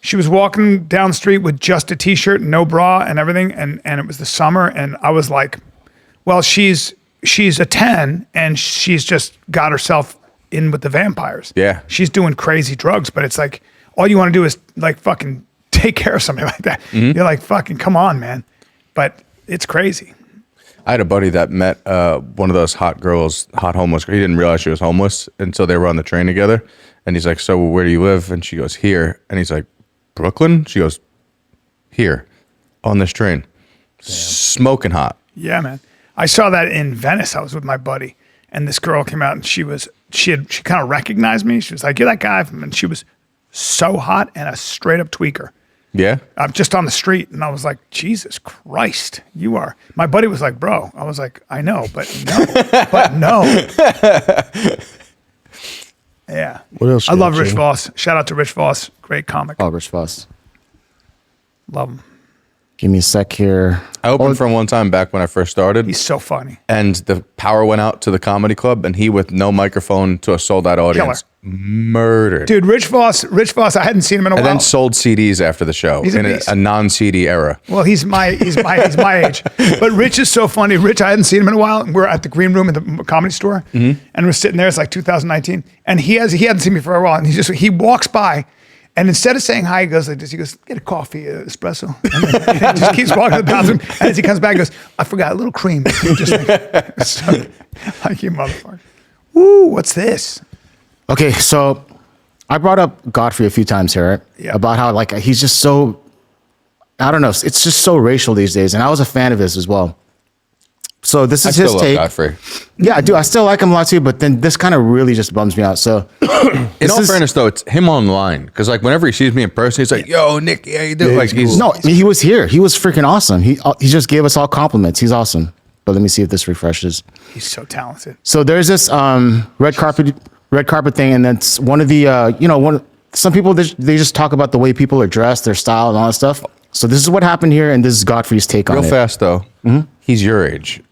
She was walking down the street with just a t-shirt, no bra, and everything, and it was the summer, and I was like, well, she's a 10, and she's just got herself in with the vampires. Yeah, she's doing crazy drugs, but it's like all you want to do is like fucking take care of somebody like that. You're like, fucking come on, man. But it's crazy. I had a buddy that met one of those hot homeless. He didn't realize she was homeless, and so they were on the train together. And he's like, "So where do you live?" And she goes, "Here." And he's like, "Brooklyn?" She goes, "Here, on this train, smoking hot." Yeah, man. I saw that in Venice. I was with my buddy, and this girl came out, and she kind of recognized me. She was like, "You're that guy," and she was so hot and a straight up tweaker. Yeah. Just on the street, and I was like, "Jesus Christ, you are." My buddy was like, "Bro," I was like, "I know, but no." Yeah. What else? I love Rich Voss. Shout out to Rich Voss, great comic. Oh, Rich Voss. Love him. Give me a sec here. I opened for him one time back when I first started. He's so funny. And the power went out to the comedy club, and he, with no microphone to a sold-out audience, murdered. Dude, Rich Voss, I hadn't seen him in a while. And then sold CDs after the show He's in a non-CD era. Well, he's my age. But Rich is so funny. Rich, I hadn't seen him in a while. And we're at the green room at the comedy store, and we're sitting there. It's like 2019, and he hadn't seen me for a while. And he walks by, and instead of saying hi, he goes like this. He goes, "Get a coffee, espresso." And he just keeps walking to the bathroom. And as he comes back, he goes, "I forgot a little cream." Just like you motherfucker. Ooh, what's this? Okay, so I brought up Godfrey a few times here, right? Yeah. About how like he's just so, I don't know, it's just so racial these days, and I was a fan of his as well. So this is his still take. love Godfrey. Yeah, I do. I still like him a lot too, but then this kind of really just bums me out. So, in all fairness, though, it's him online because like whenever he sees me in person, he's like, "Yo, Nick, how you doing?" Yeah, Like he's no, he was here. He was freaking awesome. He just gave us all compliments. He's awesome. But let me see if this refreshes. He's so talented. So there's this red carpet thing, and that's one of the some people they just talk about the way people are dressed, their style, and all that stuff. So this is what happened here, and this is Godfrey's take on it. real fast though. He's your age.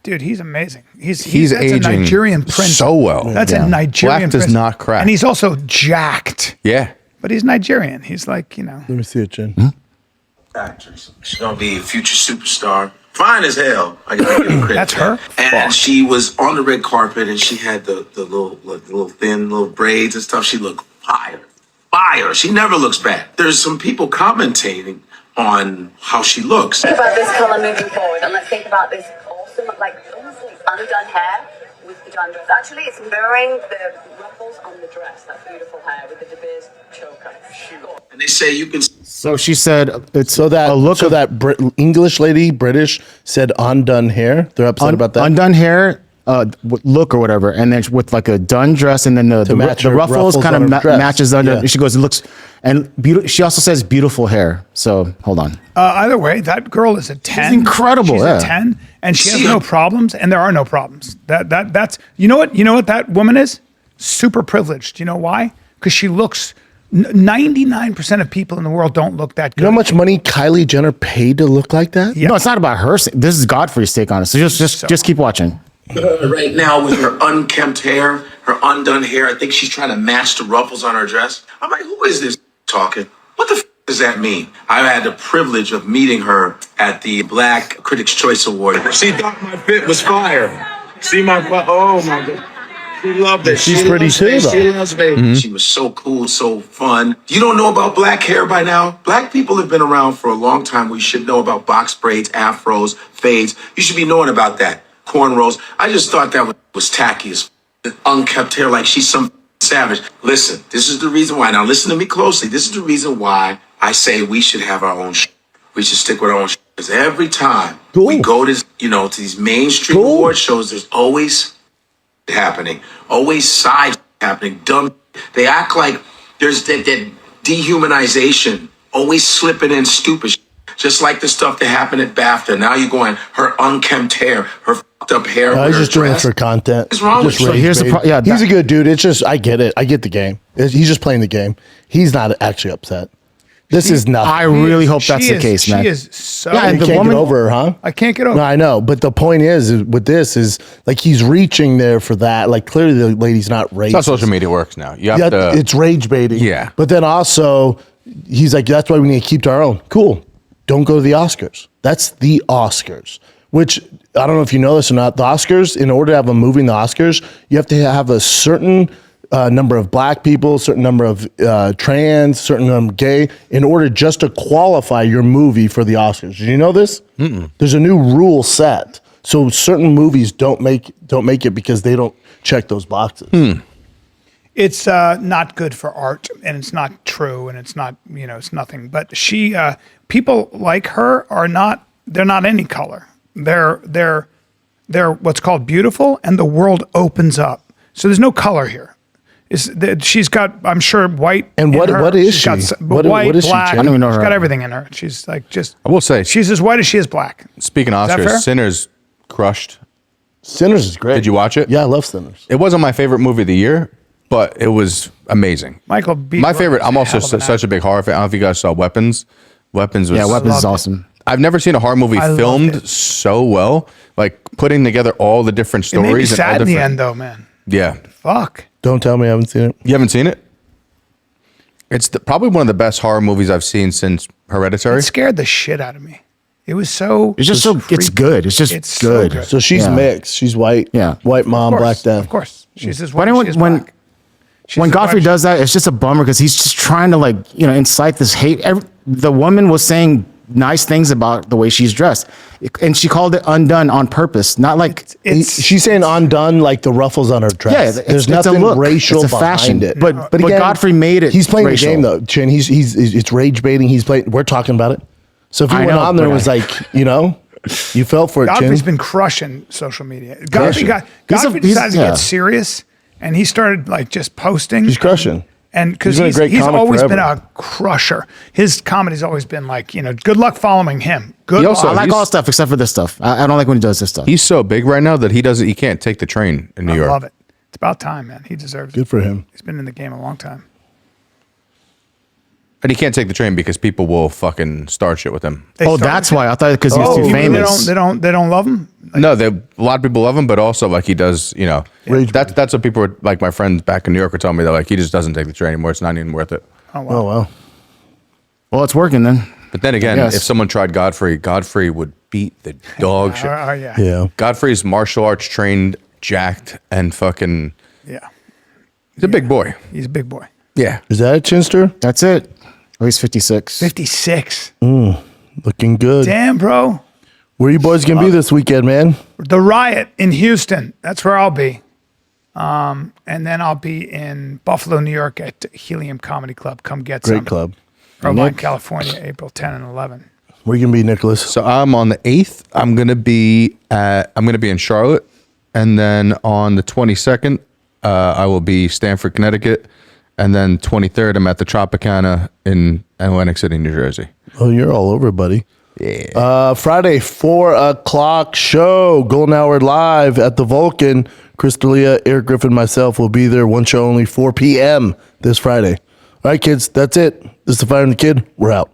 Dude, he's amazing. He's aging a Nigerian prince. so well. That's a Nigerian Black does prince. not crack. And he's also jacked. Yeah. But he's Nigerian. He's like, Let me see it, Jen. Actress. She's gonna be a future superstar. Fine as hell. I gotta give her credit. That's for that. her? And she was on the red carpet, and she had the little thin little braids and stuff. She looked fire. Fire. She never looks bad. There's some people commentating on how she looks. Think about this color moving forward, and let's think about this awesome, like almost like undone hair with the done dress. Actually, it's mirroring the ruffles on the dress. That beautiful hair with the De Beers choker. And they say you can. So she said it's that English lady, British, said undone hair. They're upset about that. undone hair. Look or whatever, and then with like a done dress, and then the ruffles kind of matches under. Yeah. She goes, it looks, and she also says beautiful hair. So hold on. either way, that girl is a 10. She's incredible. She's a 10, and she has no problems, and there are no problems. That's you know what that woman is? Super privileged. You know why? Because she looks. 99% of people in the world don't look that good. You know how much money Kylie Jenner paid to look like that? Yeah. No, it's not about her. This is Godfrey's take on it. So just keep watching. Right now with her unkempt hair, her undone hair, I think she's trying to match the ruffles on her dress. I'm like, who is this talking? What the does that mean? I had the privilege of meeting her at the Black Critics' Choice Award. She thought my fit was fire. See my, oh my God. She loved it. She's pretty too, though. She loves me. She was so cool, so fun. You don't know about black hair by now? Black people have been around for a long time. We should know about box braids, afros, fades. You should be knowing about that. Cornrows. I just thought that was tacky as unkept hair, like she's some savage. Listen, this is the reason why. Now listen to me closely. This is the reason why I say we should have our own we should stick with our own because every time we go to, to these mainstream award shows, there's always happening, always side happening, dumb. They act like there's that dehumanization, always slipping in stupid just like the stuff that happened at BAFTA. Now you're going, her unkempt hair, her fucked up hair. He's just doing it for content. What's wrong with you? Here's the he's a good dude. It's just, I get it. I get the game. He's just playing the game. He's not actually upset. This is nothing. I really hope that's the case, man. She is so. Yeah, and you can't get over her, huh? I can't get over. No, I know. But the point is with this is like he's reaching there for that. Like clearly the lady's not racist. That's how social media works now. You have to. It's rage baiting. Yeah. But then also he's like, that's why we need to keep to our own. Cool. Don't go to the Oscars. That's the Oscars. Which I don't know if you know this or not. The Oscars, in order to have a movie in the Oscars, you have to have a certain number of black people, certain number of trans, certain number of gay, in order just to qualify your movie for the Oscars. Did you know this? There's a new rule set, so certain movies don't make it because they don't check those boxes. It's not good for art, and it's not true, and it's not it's nothing. But she, people like her are not. They're not any color. they're what's called beautiful, and the world opens up. So there's no color here. She's got, I'm sure, white. And what is she? What is black. she? I don't even know She's her. got everything in her. She's like just. I will say, She's as white as she is black. speaking of that fair? Oscars, Sinners crushed. Sinners is great. Did you watch it? Yeah, I love Sinners. It wasn't my favorite movie of the year, but it was amazing. Michael B. My favorite. Jordan's I'm a also hell of an such a big horror fan. I don't know if you guys saw Weapons. Weapons was Yeah, Weapons is loved it. awesome. I've never seen a horror movie I loved filmed it. so well. Like putting together all the different It stories. made me and all sad in the different- end, though, man. Yeah. Fuck. Don't tell me I haven't seen it. You haven't seen it? It's probably one of the best horror movies I've seen since Hereditary. It scared the shit out of me. It was so. It's just so. It's creepy. good. It's just It's so good. good. So she's Yeah. mixed. She's white. Yeah. White mom, Of black course, dad. Of course. She's as But white as she is black. She's when as Godfrey white as- does that, it's just a bummer because he's just trying to incite this hate. The woman was saying nice things about the way she's dressed, and she called it undone on purpose. Not like She's saying undone like the ruffles on her dress. Yeah, There's it's a nothing look. racial It's a fashion. behind it. But again, Godfrey made it He's playing racial. the game though, Chin. He's it's rage baiting. He's playing. We're talking about it. So if he I went know, on there and but was like, you fell for it, Godfrey's Chin. been crushing social media. Crushing. Godfrey decided to yeah. get serious, and he started like just posting. He's crushing. And because He's been a great he's comic always forever. been a crusher. His comedy's always been like, good luck following him. Good He luck. also- I like he's- all stuff except for this stuff. I don't like when he does this stuff. He's so big right now that he can't take the train in New I York. love it. It's about time, man. He deserves it. Good for him. He's been in the game a long time. And he can't take the train because people will fucking start shit with him. They Oh, started that's to- why I thought because he was too You mean famous. They don't love him. No, a lot of people love him, but also like he does, Rage that's what people were like. My friends back in New York were telling me that like he just doesn't take the train anymore. It's not even worth it. Oh wow. Oh wow. Well, it's working then. But then again, Yes. if someone tried Godfrey would beat the dog shit. Oh yeah. Yeah. Godfrey's martial arts trained, jacked, and fucking. Yeah. He's a big boy. He's a big boy. Yeah. Is that it, Chinster? That's it. Oh, he's 56. 56. Looking good. Damn, bro. Where you boys gonna be this weekend, man? The Riot in Houston. That's where I'll be. And then I'll be in Buffalo, New York at Helium Comedy Club. Come get some. Great club. Irvine, California, April 10 and 11. Where you gonna be, Nicholas? So I'm on the 8th. I'm gonna be in Charlotte, and then on the 22nd, I will be Stamford, Connecticut, and then 23rd, I'm at the Tropicana in Atlantic City, New Jersey. Oh, you're all over, buddy. Yeah. Friday, 4:00 show. Golden Hour live at the Vulcan. Chris D'Elia, Eric Griffin, myself will be there. One show only, 4 p.m. this Friday. All right, kids, that's it. This is the Fire and the Kid. We're out.